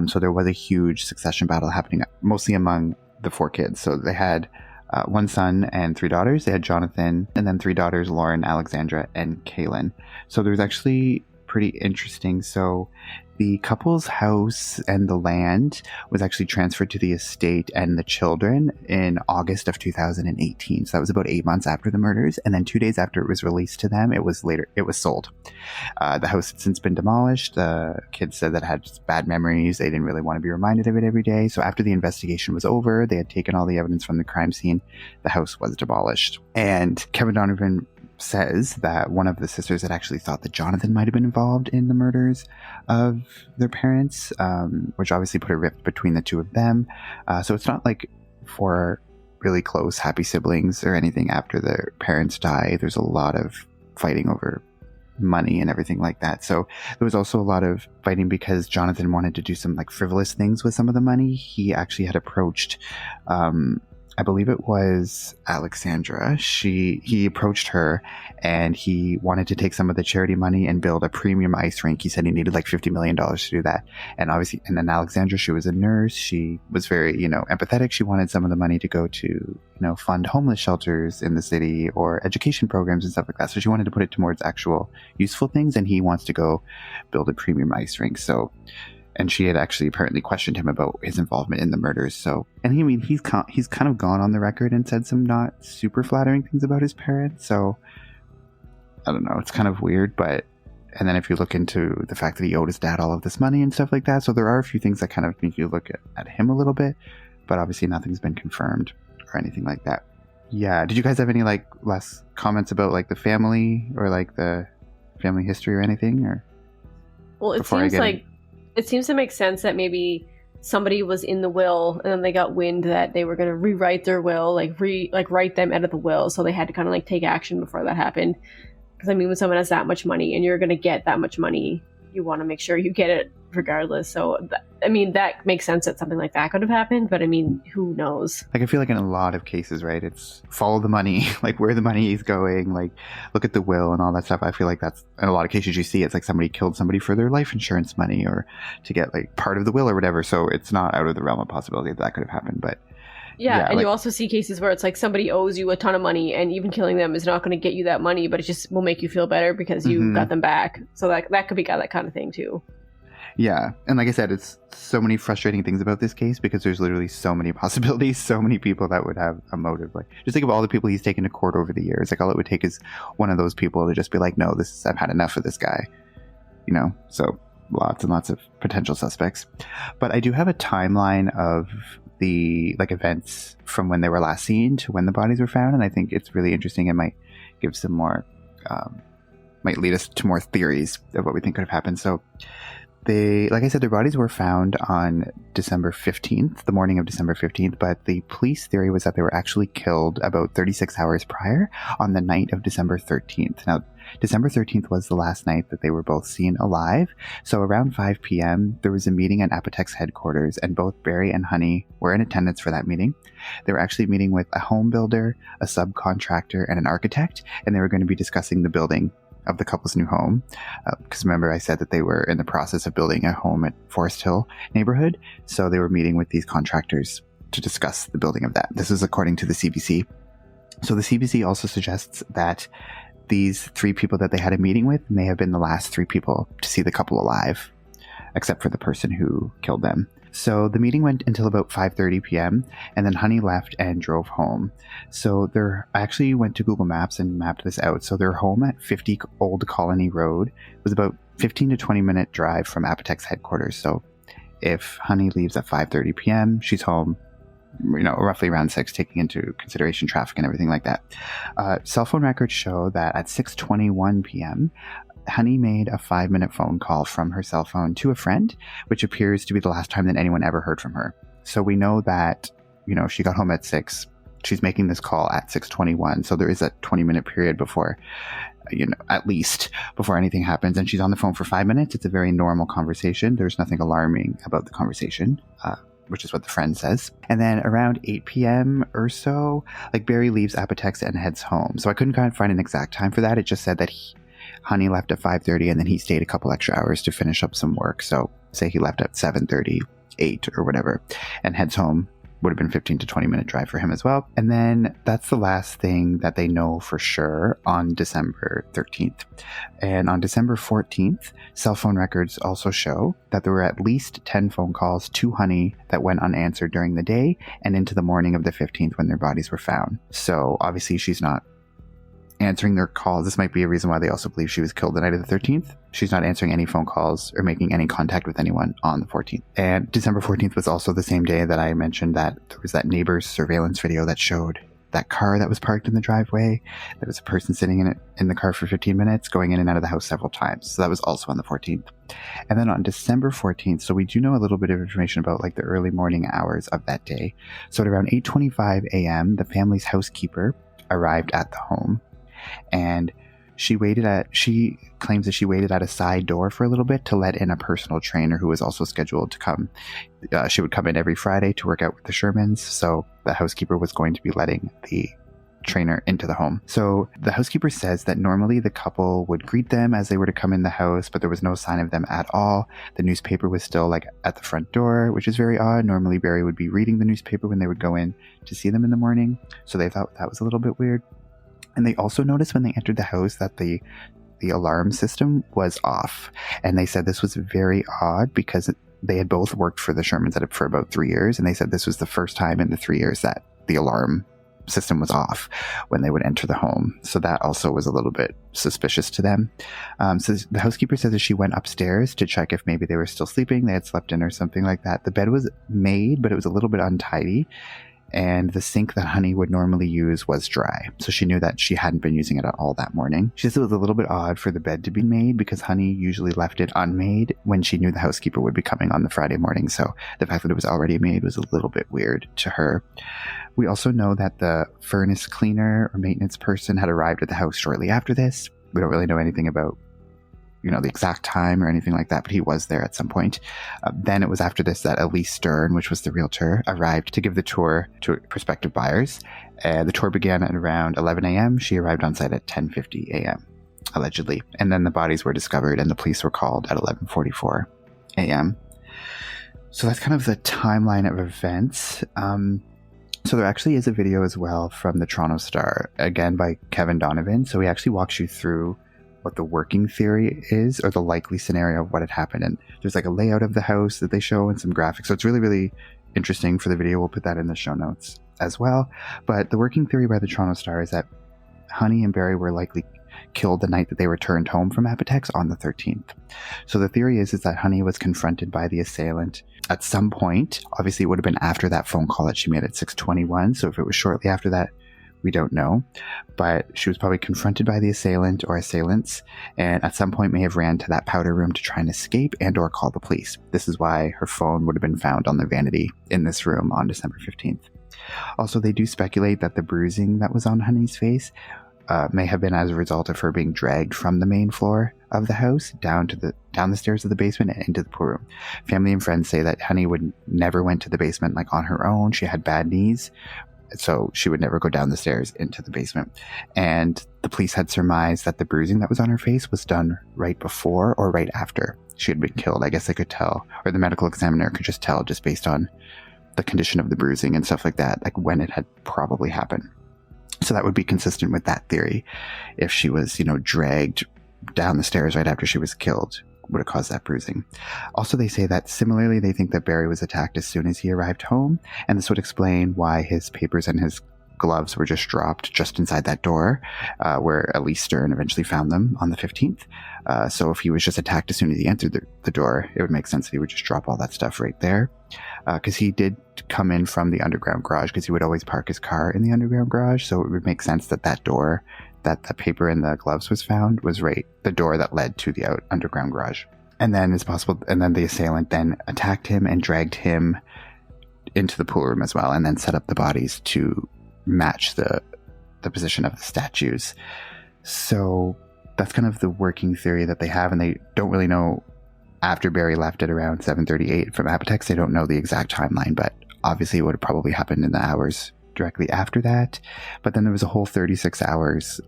So there was a huge succession battle happening mostly among the four kids. So they had one son and three daughters. They had Jonathan, and then three daughters, Lauren, Alexandra, and Kaylin. So there's actually pretty interesting. So the couple's house and the land was actually transferred to the estate and the children in August of 2018. So that was about 8 months after the murders. And then 2 days after it was released to them, it was sold. The house had since been demolished. The kids said that it had just bad memories. They didn't really want to be reminded of it every day. So after the investigation was over, they had taken all the evidence from the crime scene. The house was demolished. And Kevin Donovan says that one of the sisters had actually thought that Jonathan might have been involved in the murders of their parents, which obviously put a rift between the two of them. So it's not like for really close, happy siblings or anything after their parents die. There's a lot of fighting over money and everything like that. So there was also a lot of fighting because Jonathan wanted to do some like frivolous things with some of the money. He actually had approached I believe it was Alexandra. He approached her and he wanted to take some of the charity money and build a premium ice rink. He said he needed like $50 million to do that. And obviously, and then Alexandra, she was a nurse. She was very, empathetic. She wanted some of the money to go to, fund homeless shelters in the city or education programs and stuff like that. So she wanted to put it towards actual useful things. And he wants to go build a premium ice rink. So, and she had actually apparently questioned him about his involvement in the murders. So, and he's kind of gone on the record and said some not super flattering things about his parents. So, I don't know. It's kind of weird, but, and then if you look into the fact that he owed his dad all of this money and stuff like that. So there are a few things that kind of make you look at him a little bit, but obviously nothing's been confirmed or anything like that. Yeah. Did you guys have any like last comments about like the family or like the family history or anything? Or well, it seems to make sense that maybe somebody was in the will and then they got wind that they were going to rewrite their will, write them out of the will. So they had to kind of like take action before that happened. Because I mean, when someone has that much money and you're going to get that much money, you want to make sure you get it regardless. So, I mean, that makes sense that something like that could have happened, but I mean, who knows? Like, I feel like in a lot of cases, right, it's follow the money, like where the money is going, like look at the will and all that stuff. I feel like that's, in a lot of cases you see, it's like somebody killed somebody for their life insurance money or to get like part of the will or whatever. So it's not out of the realm of possibility that could have happened. But yeah, and like, you also see cases where it's like somebody owes you a ton of money and even killing them is not going to get you that money, but it just will make you feel better because you got them back. So that could be that kind of thing too. Yeah. And like I said, it's so many frustrating things about this case because there's literally so many possibilities, so many people that would have a motive. Like, just think of all the people he's taken to court over the years. Like, all it would take is one of those people to just be like, no, I've had enough of this guy. You know, so lots and lots of potential suspects. But I do have a timeline of the like events from when they were last seen to when the bodies were found. And I think it's really interesting. It might give some more, might lead us to more theories of what we think could have happened. So like I said, their bodies were found on December 15th, the morning of December 15th, but the police theory was that they were actually killed about 36 hours prior on the night of December 13th. Now, December 13th was the last night that they were both seen alive. So around 5 p.m., there was a meeting at Apotex headquarters, and both Barry and Honey were in attendance for that meeting. They were actually meeting with a home builder, a subcontractor, and an architect, and they were going to be discussing the building of the couple's new home. Because remember, I said that they were in the process of building a home at Forest Hill neighborhood. So they were meeting with these contractors to discuss the building of that. This is according to the CBC. So the CBC also suggests that these three people that they had a meeting with may have been the last three people to see the couple alive, except for the person who killed them. So the meeting went until about 5:30 p.m. and then Honey left and drove home. So I actually went to Google Maps and mapped this out. So their home at 50 Old Colony Road was about 15 to 20 minute drive from Apotex headquarters. So if Honey leaves at 5:30 p.m., she's home, you know, roughly around 6, taking into consideration traffic and everything like that. Cell phone records show that at 6:21 p.m., Honey made a 5-minute phone call from her cell phone to a friend, which appears to be the last time that anyone ever heard from her. So we know that, you know, she got home at 6. She's making this call at 6:21. So there is a 20-minute period before, you know, at least before anything happens. And she's on the phone for 5 minutes. It's a very normal conversation. There's nothing alarming about the conversation, which is what the friend says. And then around 8 p.m. or so, like, Barry leaves Apotex and heads home. So I couldn't kind of find an exact time for that. It just said that Honey left at 5:30 and then he stayed a couple extra hours to finish up some work. So say he left at 7:30, 8 or whatever, and heads home. Would have been 15 to 20 minute drive for him as well. And then that's the last thing that they know for sure on December 13th. And on December 14th, cell phone records also show that there were at least 10 phone calls to Honey that went unanswered during the day and into the morning of the 15th when their bodies were found. So obviously she's not answering their calls. This might be a reason why they also believe she was killed the night of the 13th. She's not answering any phone calls or making any contact with anyone on the 14th. And December 14th was also the same day that I mentioned that there was that neighbor's surveillance video that showed that car that was parked in the driveway. There was a person sitting in it in the car for 15 minutes, going in and out of the house several times. So that was also on the 14th. And then on December 14th, so we do know a little bit of information about like the early morning hours of that day. So at around 8:25 a.m., the family's housekeeper arrived at the home. And she claims that she waited at a side door for a little bit to let in a personal trainer who was also scheduled to come. She would come in every Friday to work out with the Shermans. So the housekeeper was going to be letting the trainer into the home. So the housekeeper says that normally the couple would greet them as they were to come in the house, but there was no sign of them at all. The newspaper was still like at the front door, which is very odd. Normally Barry would be reading the newspaper when they would go in to see them in the morning. So they thought that was a little bit weird. And they also noticed when they entered the house that the alarm system was off. And they said this was very odd because they had both worked for the Shermans for about 3 years. And they said this was the first time in the 3 years that the alarm system was off when they would enter the home. So that also was a little bit suspicious to them. So the housekeeper says that she went upstairs to check if maybe they were still sleeping. They had slept in or something like that. The bed was made, but it was a little bit untidy. And the sink that Honey would normally use was dry. So she knew that she hadn't been using it at all that morning. She says it was a little bit odd for the bed to be made because Honey usually left it unmade when she knew the housekeeper would be coming on the Friday morning. So the fact that it was already made was a little bit weird to her. We also know that the furnace cleaner or maintenance person had arrived at the house shortly after this. We don't really know anything about the exact time or anything like that, but he was there at some point. Then it was after this that Elise Stern, which was the realtor, arrived to give the tour to prospective buyers. The tour began at around 11 a.m. She arrived on site at 10:50 a.m., allegedly. And then the bodies were discovered and the police were called at 11:44 a.m. So that's kind of the timeline of events. So there actually is a video as well from the Toronto Star, again by Kevin Donovan. So he actually walks you through what the working theory is, or the likely scenario of what had happened. And there's like a layout of the house that they show and some graphics. So it's really, really interesting for the video. We'll put that in the show notes as well. But the working theory by the Toronto Star is that Honey and Barry were likely killed the night that they returned home from Apotex on the 13th. So the theory is that Honey was confronted by the assailant at some point. Obviously, it would have been after that phone call that she made at 6:21. So if it was shortly after that, we don't know. But she was probably confronted by the assailant or assailants, and at some point may have ran to that powder room to try and escape and or call the police. This is why her phone would have been found on the vanity in this room on December 15th. Also, they do speculate that the bruising that was on Honey's face may have been as a result of her being dragged from the main floor of the house down the stairs of the basement and into the pool room. Family and friends say that Honey never went to the basement like on her own. She had bad knees, so she would never go down the stairs into the basement. And the police had surmised that the bruising that was on her face was done right before or right after she had been killed. I guess they could tell, or the medical examiner could just tell just based on the condition of the bruising and stuff like that, like when it had probably happened. So that would be consistent with that theory. If she was, dragged down the stairs right after she was killed, would have caused that bruising. Also, they say that similarly, they think that Barry was attacked as soon as he arrived home, and this would explain why his papers and his gloves were just dropped just inside that door, where Elise Stern eventually found them on the 15th. So if he was just attacked as soon as he entered the door, it would make sense that he would just drop all that stuff right there. Because he did come in from the underground garage, because he would always park his car in the underground garage. So it would make sense that door that the paper and the gloves was found was right the door that led to the underground garage. And then it's possible, and then the assailant then attacked him and dragged him into the pool room as well, and then set up the bodies to match the position of the statues. So that's kind of the working theory that they have, and they don't really know. After Barry left at around 7:38 from Apotex, they don't know the exact timeline, but obviously it would have probably happened in the hours directly after that. But then there was a whole 36 hours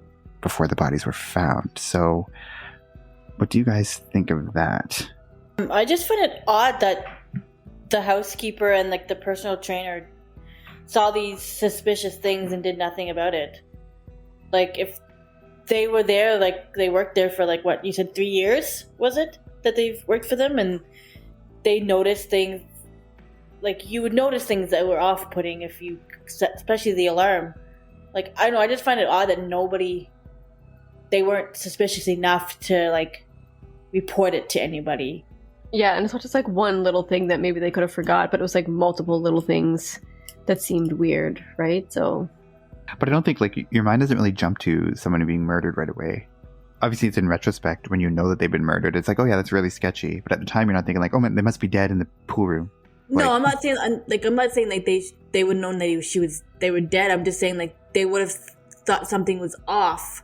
before the bodies were found. So what do you guys think of that? I just find it odd that the housekeeper and the personal trainer saw these suspicious things and did nothing about it. If they were there, they worked there for what you said, 3 years, was it, that they've worked for them, and they noticed things, you would notice things that were off-putting if you set, especially the alarm. I don't know, I just find it odd that they weren't suspicious enough to report it to anybody. Yeah, and it's not just one little thing that maybe they could have forgot, but it was multiple little things that seemed weird, right? So, but I don't think your mind doesn't really jump to someone being murdered right away. Obviously, it's in retrospect when you know that they've been murdered. It's oh yeah, that's really sketchy. But at the time, you're not thinking oh man, they must be dead in the pool room. No, I'm not saying they would have known that they were dead. I'm just saying they would have thought something was off,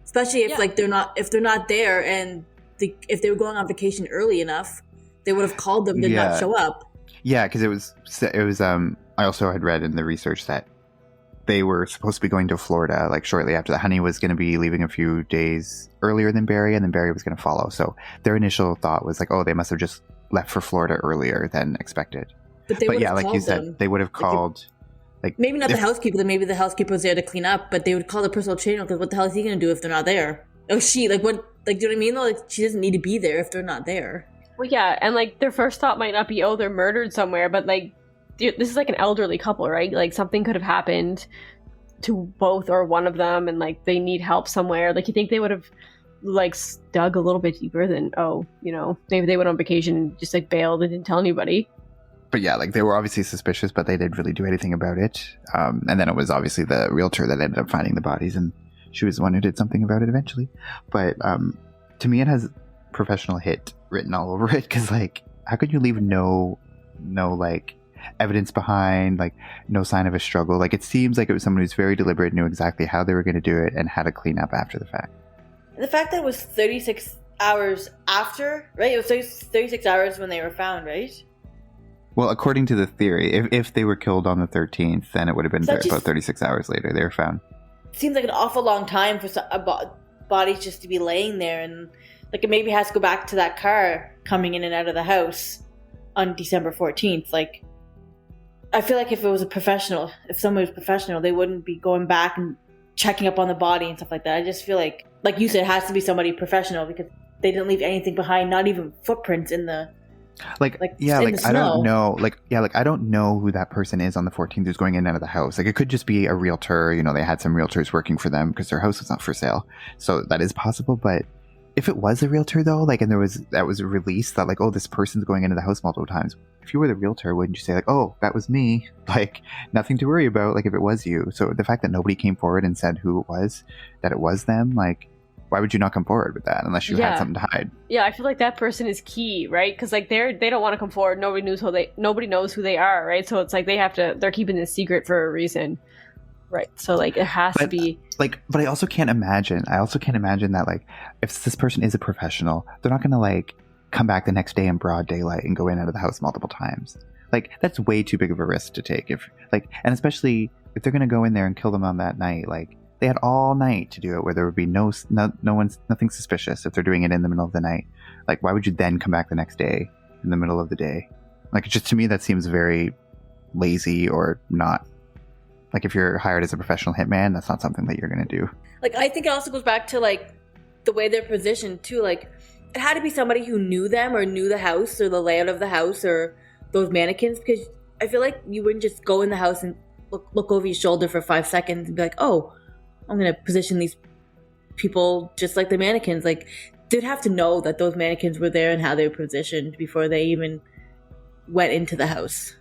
especially if they're not there, and if they were going on vacation early enough, they would have called them to not show up. Yeah, because it was. I also had read in the research that they were supposed to be going to Florida shortly after that. Honey was going to be leaving a few days earlier than Barry, and then Barry was going to follow. So their initial thought was oh, they must have just left for Florida earlier than expected. But yeah, like you said, they would have called maybe not the housekeeper, maybe the housekeeper was there to clean up, but they would call the personal trainer, because what the hell is he going to do if they're not there? Oh, she what, do you know what I mean though? She doesn't need to be there if they're not there. Well, yeah, and their first thought might not be, oh, they're murdered somewhere, but this is an elderly couple, right? Something could have happened to both or one of them, and they need help somewhere. You think they would have dug a little bit deeper than, maybe they went on vacation and just bailed and didn't tell anybody. But yeah, they were obviously suspicious, but they didn't really do anything about it. And then it was obviously the realtor that ended up finding the bodies, and she was the one who did something about it eventually. But to me, it has professional hit written all over it, because how could you leave no evidence behind, no sign of a struggle? It seems like it was someone who's very deliberate, knew exactly how they were going to do it, and how to clean up after the fact. The fact that it was 36 hours after, right? It was 36 hours when they were found, right? Well, according to the theory, if they were killed on the 13th, then it would have been about 36 hours later they were found. Seems like an awful long time for bodies just to be laying there, and like it maybe has to go back to that car coming in and out of the house on December 14th. Like, I feel like if it was if someone was professional, they wouldn't be going back and checking up on the body and stuff like that. I just feel like you said, it has to be somebody professional because they didn't leave anything behind, not even footprints in the I don't know. I don't know who that person is on the 14th who's going in and out of the house. Like, it could just be a realtor. You know, they had some realtors working for them because their house was not for sale. So that is possible. But if it was a realtor though, like, and that was released that like, oh, this person's going into the house multiple times. If you were the realtor, wouldn't you say like, oh, that was me? Like, nothing to worry about. Like, if it was you. So the fact that nobody came forward and said who it was, that it was them, like, why would you not come forward with that unless you had something to hide? Yeah, I feel like that person is key, right? Because like they don't want to come forward. Nobody knows who they are, right? So it's like they're keeping this secret for a reason, right? So like it has to be like. But I also can't imagine that like if this person is a professional, they're not gonna like come back the next day in broad daylight and go in and out of the house multiple times. Like, that's way too big of a risk to take. And especially if they're gonna go in there and kill them on that night, like. They had all night to do it where there would be nothing suspicious if they're doing it in the middle of the night. Like, why would you then come back the next day in the middle of the day? Like, just to me, that seems very lazy or not. Like, if you're hired as a professional hitman, that's not something that you're going to do. Like, I think it also goes back to, like, the way they're positioned, too. Like, it had to be somebody who knew them or knew the house or the layout of the house or those mannequins, because I feel like you wouldn't just go in the house and look over your shoulder for 5 seconds and be like, oh, I'm going to position these people just like the mannequins. Like, they'd have to know that those mannequins were there and how they were positioned before they even went into the house.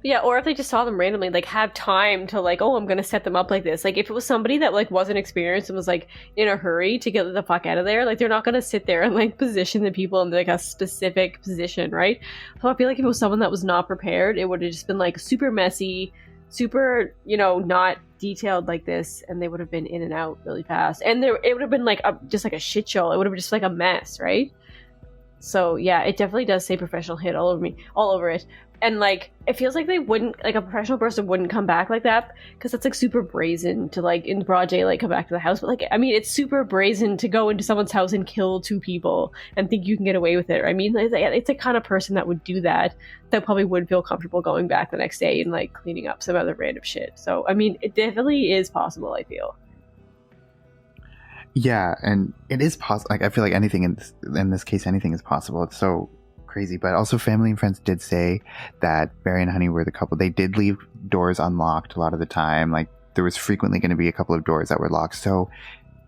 Yeah, or if they just saw them randomly, like, have time to, like, oh, I'm going to set them up like this. Like, if it was somebody that, like, wasn't experienced and was, like, in a hurry to get the fuck out of there, like, they're not going to sit there and, like, position the people in, like, a specific position, right? So I feel like if it was someone that was not prepared, it would have just been, like, super messy, super, not detailed like this, and they would have been in and out really fast, and it would have been like just like a shit show. It would have been just like a mess, right? So yeah, it definitely does say professional hit all over it. And like, it feels like they wouldn't, like, a professional person wouldn't come back like that, because that's like super brazen to, like, in broad daylight come back to the house. But like, I mean, it's super brazen to go into someone's house and kill 2 people and think you can get away with it. I mean, it's the kind of person that would do that probably would feel comfortable going back the next day and like cleaning up some other random shit. So I mean, it definitely is possible, I feel. Yeah, and it is possible. Like, I feel like anything in this case, anything is possible. It's so crazy. But also, family and friends did say that Barry and Honey were the couple. They did leave doors unlocked a lot of the time. Like, there was frequently going to be a couple of doors that were locked. So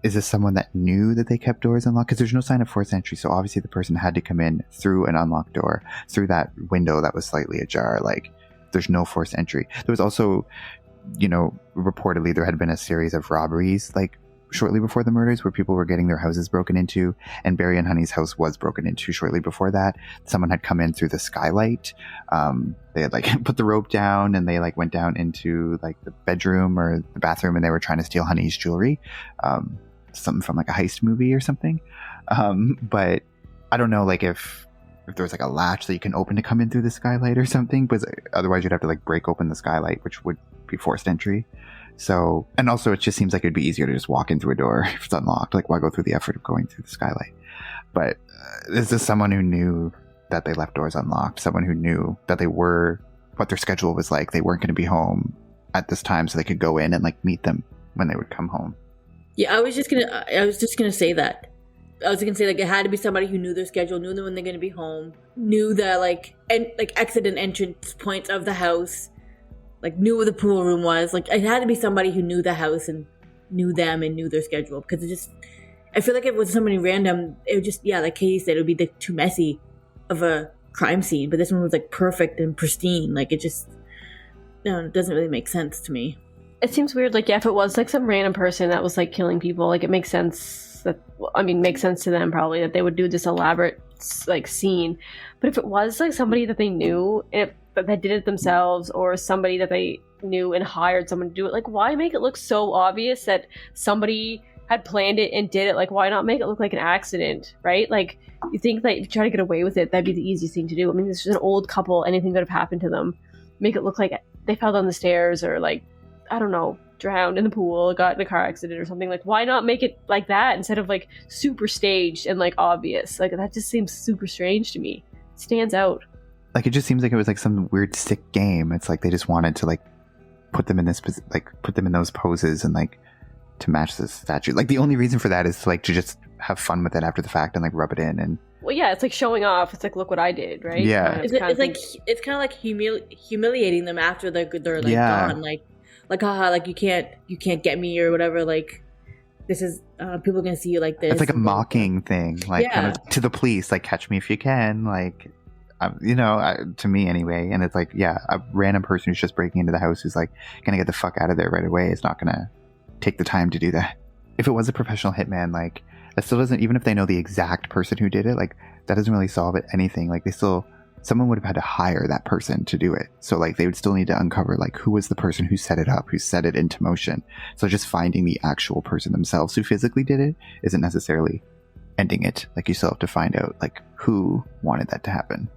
is this someone that knew that they kept doors unlocked? Because there's no sign of forced entry. So obviously the person had to come in through an unlocked door, through that window that was slightly ajar. Like, there's no forced entry. There was also, reportedly there had been a series of robberies, like, shortly before the murders, where people were getting their houses broken into, and Barry and Honey's house was broken into shortly before that. Someone had come in through the skylight. They had like put the rope down, and they like went down into like the bedroom or the bathroom, and they were trying to steal Honey's jewelry, something from like a heist movie or something. But I don't know, like, if there was like a latch that you can open to come in through the skylight or something, because otherwise you'd have to like break open the skylight, which would be forced entry. So, and also it just seems like it'd be easier to just walk in through a door if it's unlocked. Like, why go through the effort of going through the skylight? But is this someone who knew that they left doors unlocked? Someone who knew that what their schedule was like? They weren't going to be home at this time, so they could go in and like meet them when they would come home. Yeah, I was just gonna say that. I was gonna say, like, it had to be somebody who knew their schedule, knew when they're gonna be home, knew the exit and entrance points of the house. Like, knew where the pool room was. Like, it had to be somebody who knew the house and knew them and knew their schedule. Because I feel like if it was somebody random, it would just, like Katie said, it would be too messy of a crime scene. But this one was like perfect and pristine. Like, it just, it doesn't really make sense to me. It seems weird. Like, yeah, if it was like some random person that was like killing people, like, it makes sense makes sense to them probably that they would do this elaborate like scene. But if it was like somebody that they knew, that did it themselves, or somebody that they knew and hired someone to do it, like, why make it look so obvious that somebody had planned it and did it, like, why not make it look like an accident, right? Like, you think that if you try to get away with it, that'd be the easiest thing to do. I mean, this is an old couple. Anything could have happened to them. Make it look like they fell down the stairs or, like, I don't know, drowned in the pool, got in a car accident or something. Like, why not make it like that instead of, like, super staged and, like, obvious? Like, that just seems super strange to me. It stands out. Like, it just seems like it was like some weird sick game. It's like they just wanted to, like, put them in those poses and, like, to match this statue. Like, the only reason for that is to just have fun with it after the fact and, like, rub it in. And well, yeah, it's like showing off. It's like, look what I did, right? Yeah. It's kind of like humiliating them after they're like gone. Like haha, like you can't get me or whatever. Like, this is people are gonna see you like this. It's like a mocking thing, like kind of to the police, like, catch me if you can, like, to me anyway. And it's like, yeah, a random person who's just breaking into the house who's like gonna get the fuck out of there right away is not gonna take the time to do that. If it was a professional hitman, like, that still doesn't, even if they know the exact person who did it, like, that doesn't really solve it anything. Like, someone would have had to hire that person to do it. So, like, they would still need to uncover, like, who was the person who set it up, who set it into motion. So just finding the actual person themselves who physically did it isn't necessarily ending it. Like, you still have to find out, like, who wanted that to happen.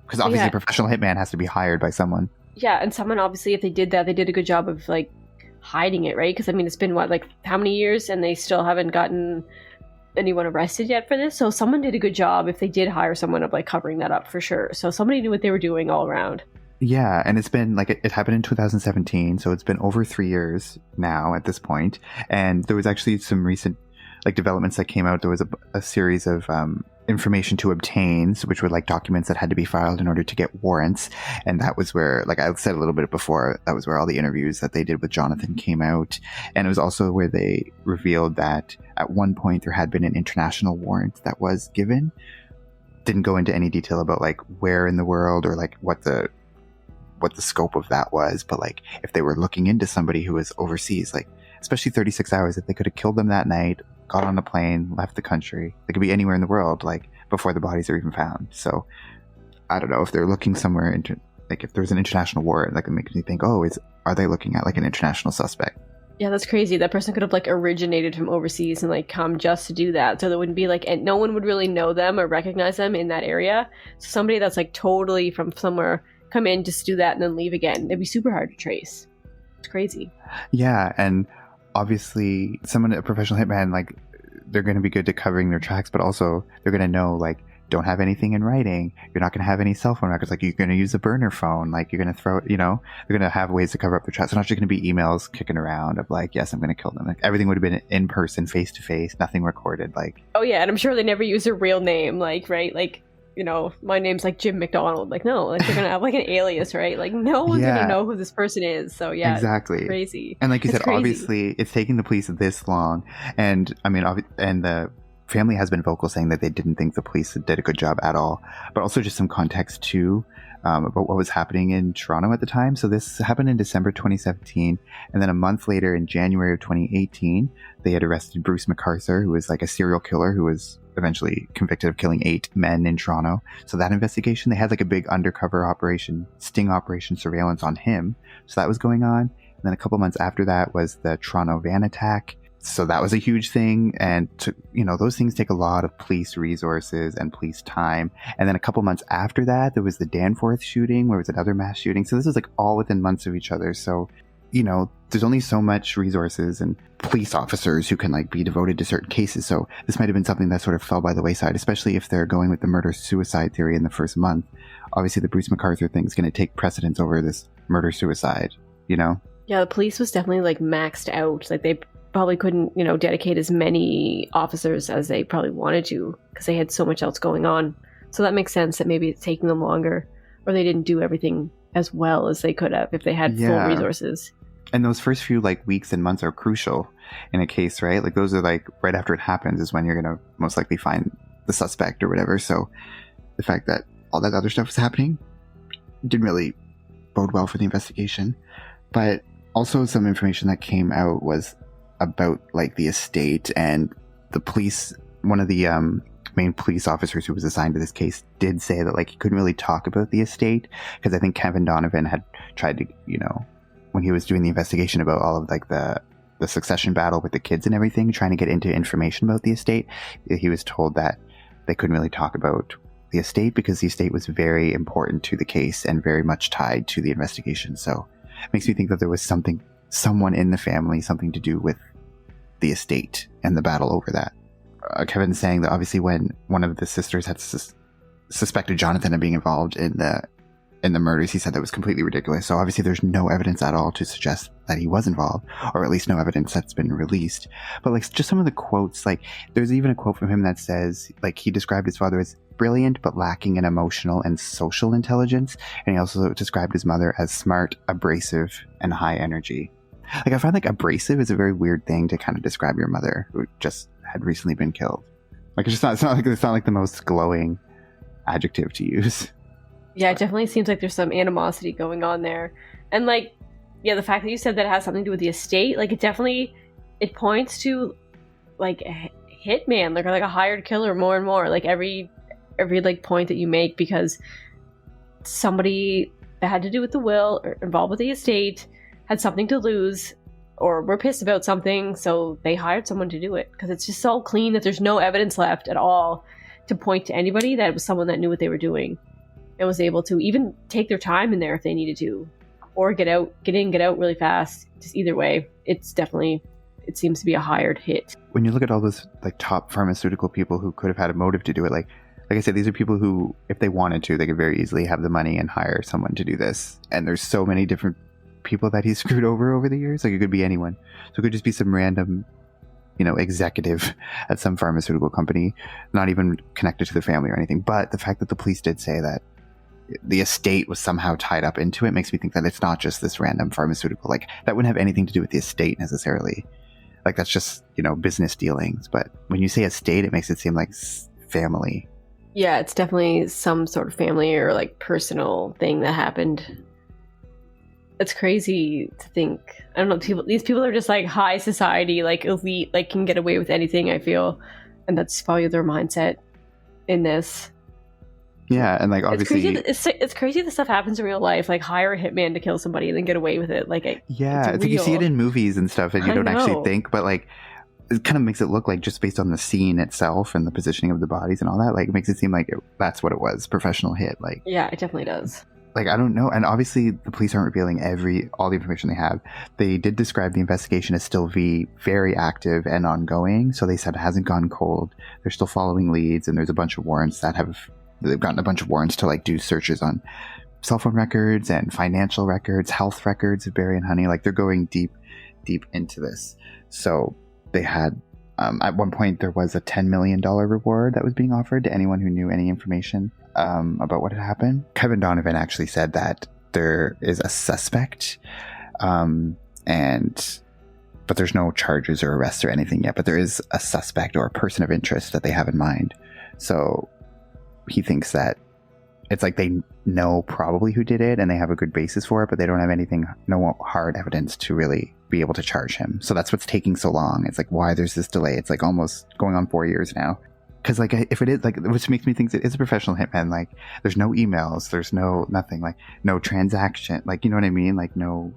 Because obviously a professional hitman has to be hired by someone. Yeah, and someone, obviously, if they did that, they did a good job of, like, hiding it, right? Because, I mean, it's been, what, like, how many years? And they still haven't gotten anyone arrested yet for this. So someone did a good job if they did hire someone of, like, covering that up for sure. So somebody knew what they were doing all around. Yeah, and it's been, like, it happened in 2017, so it's been over 3 years now at this point. And there was actually some recent, like, developments that came out. There was a series of information to obtain, which were, like, documents that had to be filed in order to get warrants. And that was where, like I said a little bit before, that was where all the interviews that they did with Jonathan came out. And it was also where they revealed that at one point there had been an international warrant that was given. Didn't go into any detail about, like, where in the world or, like, what the scope of that was, but, like, if they were looking into somebody who was overseas, like, especially 36 hours, if they could have killed them that night, got on a plane, left the country, they could be anywhere in the world, like, before the bodies are even found. So I don't know if they're looking somewhere into, like, if there's an international warrant, like, it makes me think, are they looking at, like, an international suspect? Yeah, that's crazy. That person could have, like, originated from overseas and, like, come just to do that. So there wouldn't be, like, and no one would really know them or recognize them in that area. So somebody that's, like, totally from somewhere come in, just do that and then leave again. It'd be super hard to trace. It's crazy. Yeah, and obviously a professional hitman, like, they're going to be good at covering their tracks, but also they're going to know, like, don't have anything in writing. You're not going to have any cell phone records. Like, you're going to use a burner phone. Like, you're going to throw it, they're going to have ways to cover up their tracks. It's not just going to be emails kicking around of, like, yes, I'm going to kill them. Like, everything would have been in person, face to face, nothing recorded. Like, oh yeah, and I'm sure they never use a real name, like, right? Like, my name's, like, Jim McDonald. Like, no, like, they're going to have, like, an alias, right? Like, no one's going to know who this person is. So, yeah. Exactly. Crazy. And like you said, obviously, it's taking the police this long. And, I mean, and the family has been vocal saying that they didn't think the police did a good job at all. But also just some context, too, about what was happening in Toronto at the time. So this happened in December 2017. And then a month later, in January of 2018, they had arrested Bruce McArthur, who was, like, a serial killer who was eventually convicted of killing 8 men in Toronto. So that investigation, they had, like, a big undercover operation, sting operation surveillance on him. So that was going on. And then a couple months after that was the Toronto van attack. So that was a huge thing. And those things take a lot of police resources and police time. And then a couple months after that, there was the Danforth shooting, where it was another mass shooting. So this was, like, all within months of each other. So, there's only so much resources and police officers who can, like, be devoted to certain cases. So this might have been something that sort of fell by the wayside, especially if they're going with the murder-suicide theory in the first month. Obviously, the Bruce McArthur thing is going to take precedence over this murder-suicide, Yeah, the police was definitely, like, maxed out. Like, they probably couldn't, dedicate as many officers as they probably wanted to because they had so much else going on. So that makes sense that maybe it's taking them longer, or they didn't do everything as well as they could have if they had full resources. And those first few, like, weeks and months are crucial in a case, right? Like, those are, like, right after it happens is when you're going to most likely find the suspect or whatever. So the fact that all that other stuff was happening didn't really bode well for the investigation. But also some information that came out was about, like, the estate and the police. One of the main police officers who was assigned to this case did say that, like, he couldn't really talk about the estate because I think Kevin Donovan had tried to, when he was doing the investigation about all of, like, the the succession battle with the kids and everything, trying to get into information about the estate, he was told that they couldn't really talk about the estate because the estate was very important to the case and very much tied to the investigation. So it makes me think that there was someone in the family, something to do with the estate and the battle over that. Kevin's saying that obviously when one of the sisters had suspected Jonathan of being involved in the murders, he said that was completely ridiculous. So obviously there's no evidence at all to suggest that he was involved, or at least no evidence that's been released. But like just some of the quotes, like there's even a quote from him that says, like, he described his father as brilliant but lacking in emotional and social intelligence, and he also described his mother as smart, abrasive, and high energy. Like, I find like abrasive is a very weird thing to kind of describe your mother who just had recently been killed. Like, it's not like the most glowing adjective to use. Yeah, it definitely seems like there's some animosity going on there. And like, yeah, the fact that you said that it has something to do with the estate, like it points to like a hitman, like a hired killer more and more. Like every like point that you make, because somebody that had to do with the will or involved with the estate had something to lose or were pissed about something, so they hired someone to do it. Because it's just so clean that there's no evidence left at all to point to anybody that it was someone that knew what they were doing and was able to even take their time in there if they needed to, or get in, get out really fast. Just either way, it seems to be a hired hit. When you look at all those like top pharmaceutical people who could have had a motive to do it, like I said, these are people who, if they wanted to, they could very easily have the money and hire someone to do this. And there's so many different people that he screwed over the years. Like, it could be anyone. So it could just be some random, executive at some pharmaceutical company, not even connected to the family or anything. But the fact that the police did say that the estate was somehow tied up into it makes me think that it's not just this random pharmaceutical. Like, that wouldn't have anything to do with the estate necessarily. Like, that's just, business dealings. But when you say estate, it makes it seem like family. Yeah, it's definitely some sort of family or like personal thing that happened. It's crazy to think. I don't know, these people are just like high society, like elite, like can get away with anything, I feel. And that's probably their mindset in this. Yeah, and like obviously it's crazy that stuff happens in real life. Like, hire a hitman to kill somebody and then get away with it. Like, it's like you see it in movies and stuff, and you don't actually think, but like it kind of makes it look like, just based on the scene itself and the positioning of the bodies and all that, like it makes it seem like that's what it was, professional hit. Like, yeah, it definitely does. Like, I don't know, and obviously the police aren't revealing all the information they have. They did describe the investigation as still very active and ongoing, so they said it hasn't gone cold. They're still following leads, and there's a bunch of warrants they've gotten a bunch of warrants to like do searches on cell phone records and financial records, health records of Barry and Honey. Like, they're going deep into this. So they had, at one point, there was a $10 million reward that was being offered to anyone who knew any information about what had happened. Kevin Donovan actually said that there is a suspect, but there's no charges or arrests or anything yet. But there is a suspect or a person of interest that they have in mind. So he thinks that it's like they know probably who did it and they have a good basis for it, but they don't have no hard evidence to really be able to charge him. So that's what's taking so long. It's like, why there's this delay. It's like almost going on 4 years now. Because like, if it is, like, which makes me think it's a professional hitman. Like, there's no emails, there's nothing, like no transaction, like, you know what I mean? Like, no,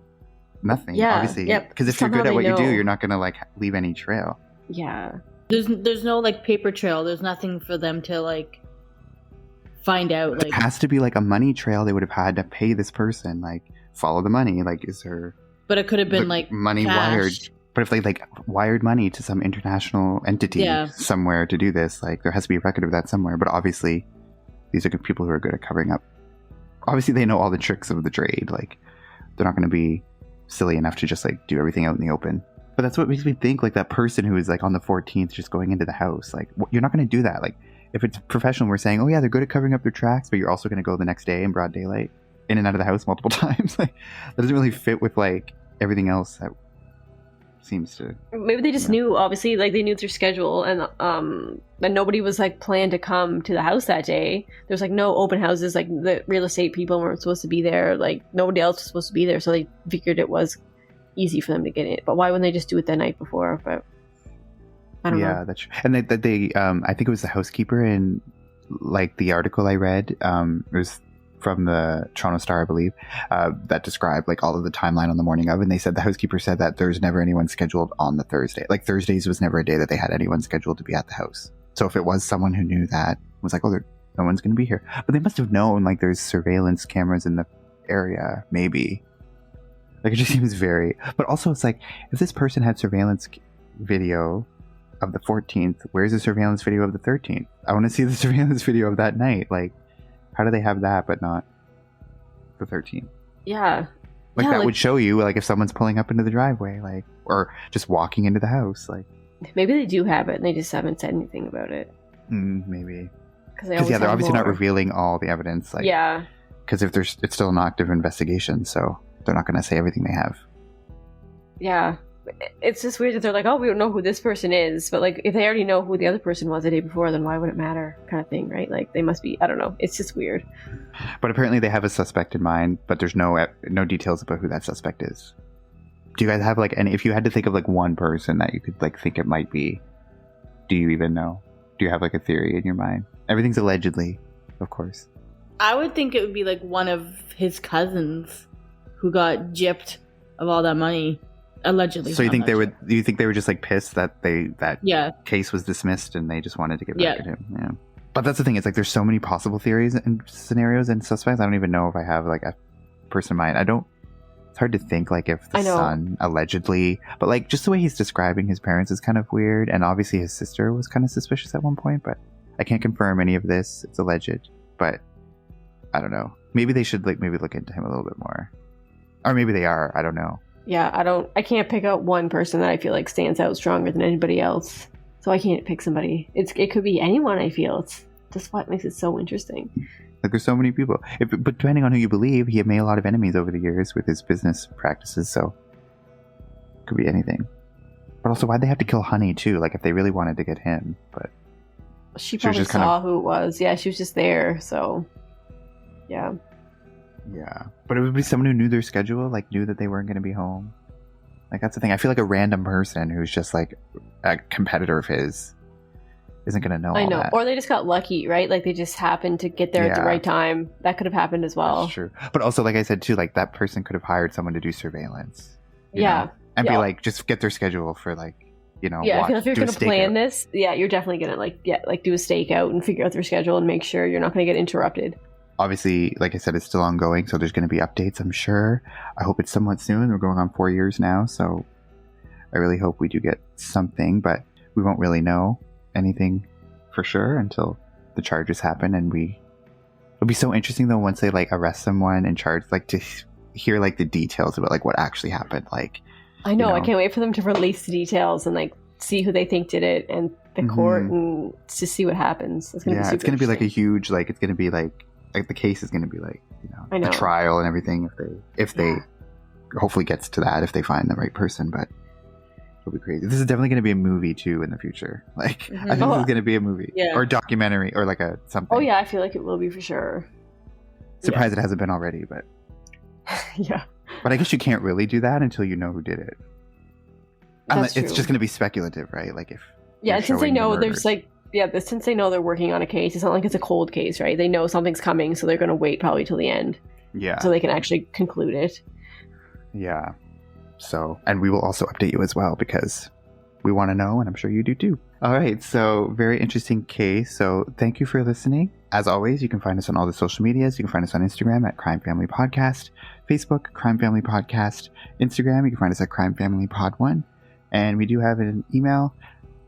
nothing. Yeah, obviously. yep. Because if you're good at what you do, you're not going to like leave any trail. Yeah. There's no like paper trail. There's nothing for them to like find out. Like, it has to be like a money trail. They would have had to pay this person, like follow the money. Like, is there? But it could have been like money cash. wired. But if they like wired money to some international entity somewhere to do this, like there has to be a record of that somewhere. But obviously, these are good people who are good at covering up. Obviously, they know all the tricks of the trade. Like, they're not going to be silly enough to just like do everything out in the open. But that's what makes me think, like, that person who is like on the 14th just going into the house, like, you're not going to do that. Like, if it's professional, we're saying, oh yeah, they're good at covering up their tracks, but you're also going to go the next day in broad daylight, in and out of the house multiple times. Like, that doesn't really fit with like everything else that seems to. Maybe they just knew, obviously, like they knew their schedule, and nobody was like planned to come to the house that day. There's like no open houses, like the real estate people weren't supposed to be there, like nobody else was supposed to be there, so they figured it was easy for them to get in. But why wouldn't they just do it the night before? But I don't know. Yeah, that's true. And they I think it was the housekeeper in like the article I read. It was from the Toronto Star, I believe, that described like all of the timeline on the morning of, and they said the housekeeper said that there's never anyone scheduled on the Thursday. Like Thursdays was never a day that they had anyone scheduled to be at the house. So if it was someone who knew that, was like, oh, no one's going to be here. But they must have known like there's surveillance cameras in the area, maybe. Like it just seems very. But also it's like, if this person had surveillance video of the 14th, where's the surveillance video of the 13th? I want to see the surveillance video of that night. Like, how do they have that but not the 13th? Yeah. Like that would show you like if someone's pulling up into the driveway, like, or just walking into the house. Like maybe they do have it and they just haven't said anything about it. Maybe. Because they're obviously not revealing all the evidence. Like, yeah. Because if it's still an active investigation, so they're not going to say everything they have. Yeah. It's just weird that they're like, oh, we don't know who this person is. But like, if they already know who the other person was the day before, then why would it matter? Kind of thing, right? Like, they must be, I don't know. It's just weird. But apparently they have a suspect in mind, but there's no details about who that suspect is. Do you guys have like, if you had to think of like one person that you could like think it might be, do you even know? Do you have like a theory in your mind? Everything's allegedly, of course. I would think it would be like one of his cousins who got gypped of all that money. Allegedly. So you think they would? Do you think they were just like pissed that yeah. case was dismissed and they just wanted to get back at him? Yeah. But that's the thing. It's like there's so many possible theories and scenarios and suspects. I don't even know if I have like a person in mind. It's hard to think like if the son allegedly, but like just the way he's describing his parents is kind of weird. And obviously his sister was kind of suspicious at one point, but I can't confirm any of this. It's alleged, but I don't know. Maybe they should like maybe look into him a little bit more, or maybe they are. I don't know. Yeah, I can't pick out one person that I feel like stands out stronger than anybody else. So I can't pick somebody. It could be anyone, I feel. It's just what makes it so interesting. Like there's so many people. But depending on who you believe, he had made a lot of enemies over the years with his business practices, so it could be anything. But also, why'd they have to kill Honey too? Like if they really wanted to get him, but she probably saw who it was. Yeah, she was just there, so yeah. Yeah, but it would be someone who knew their schedule, like knew that they weren't going to be home. Like that's the thing. I feel like a random person who's just like a competitor of his isn't going to know. I know, or they just got lucky, right? Like they just happened to get there at the right time. That could have happened as well. That's true, but also, like I said too, like that person could have hired someone to do surveillance. You know? And be like, just get their schedule for like, you know. Yeah, I feel like if you're going to plan this, you're definitely going to like do a stakeout and figure out their schedule and make sure you're not going to get interrupted. Obviously, like I said, it's still ongoing, so there's going to be updates, I'm sure. I hope it's somewhat soon. We're going on 4 years now, so I really hope we do get something, but we won't really know anything for sure until the charges happen, and it'll be so interesting, though, once they, like, arrest someone and charge, like, to hear, like, the details about, like, what actually happened, like... I know, I can't wait for them to release the details and, like, see who they think did it, and the court, and to see what happens. It's going to be super it's going to be, like, a huge, like, it's going to be, like the case is going to be like, you know, a trial and everything if they hopefully gets to that if they find the right person, but it'll be crazy. This is definitely going to be a movie too in the future. Like I think this is going to be a movie or a documentary or like a something. Oh yeah, I feel like it will be for sure. Surprised it hasn't been already, but yeah. But I guess you can't really do that until you know who did it. Unless it's just going to be speculative, right? Like if since they know there's like but since they know they're working on a case, it's not like it's a cold case, right? They know something's coming, so they're going to wait probably till the end. Yeah. So they can actually conclude it. Yeah. So, and we will also update you as well because we want to know, and I'm sure you do too. All right. So, very interesting case. So, thank you for listening. As always, you can find us on all the social medias. You can find us on Instagram at Crime Family Podcast, Facebook, Crime Family Podcast, Instagram, you can find us at Crime Family Pod 1. And we do have an email.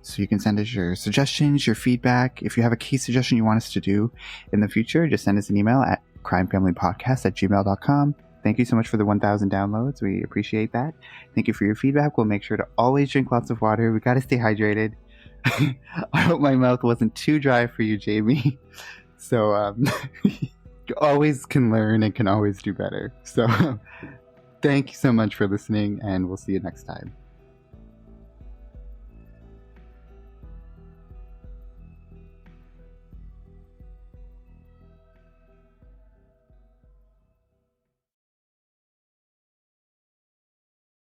So you can send us your suggestions, your feedback. If you have a case suggestion you want us to do in the future, just send us an email at crimefamilypodcast@gmail.com. Thank you so much for the 1,000 downloads. We appreciate that. Thank you for your feedback. We'll make sure to always drink lots of water. We got to stay hydrated. I hope my mouth wasn't too dry for you, Jamie. So you always can learn and can always do better. So thank you so much for listening, and we'll see you next time.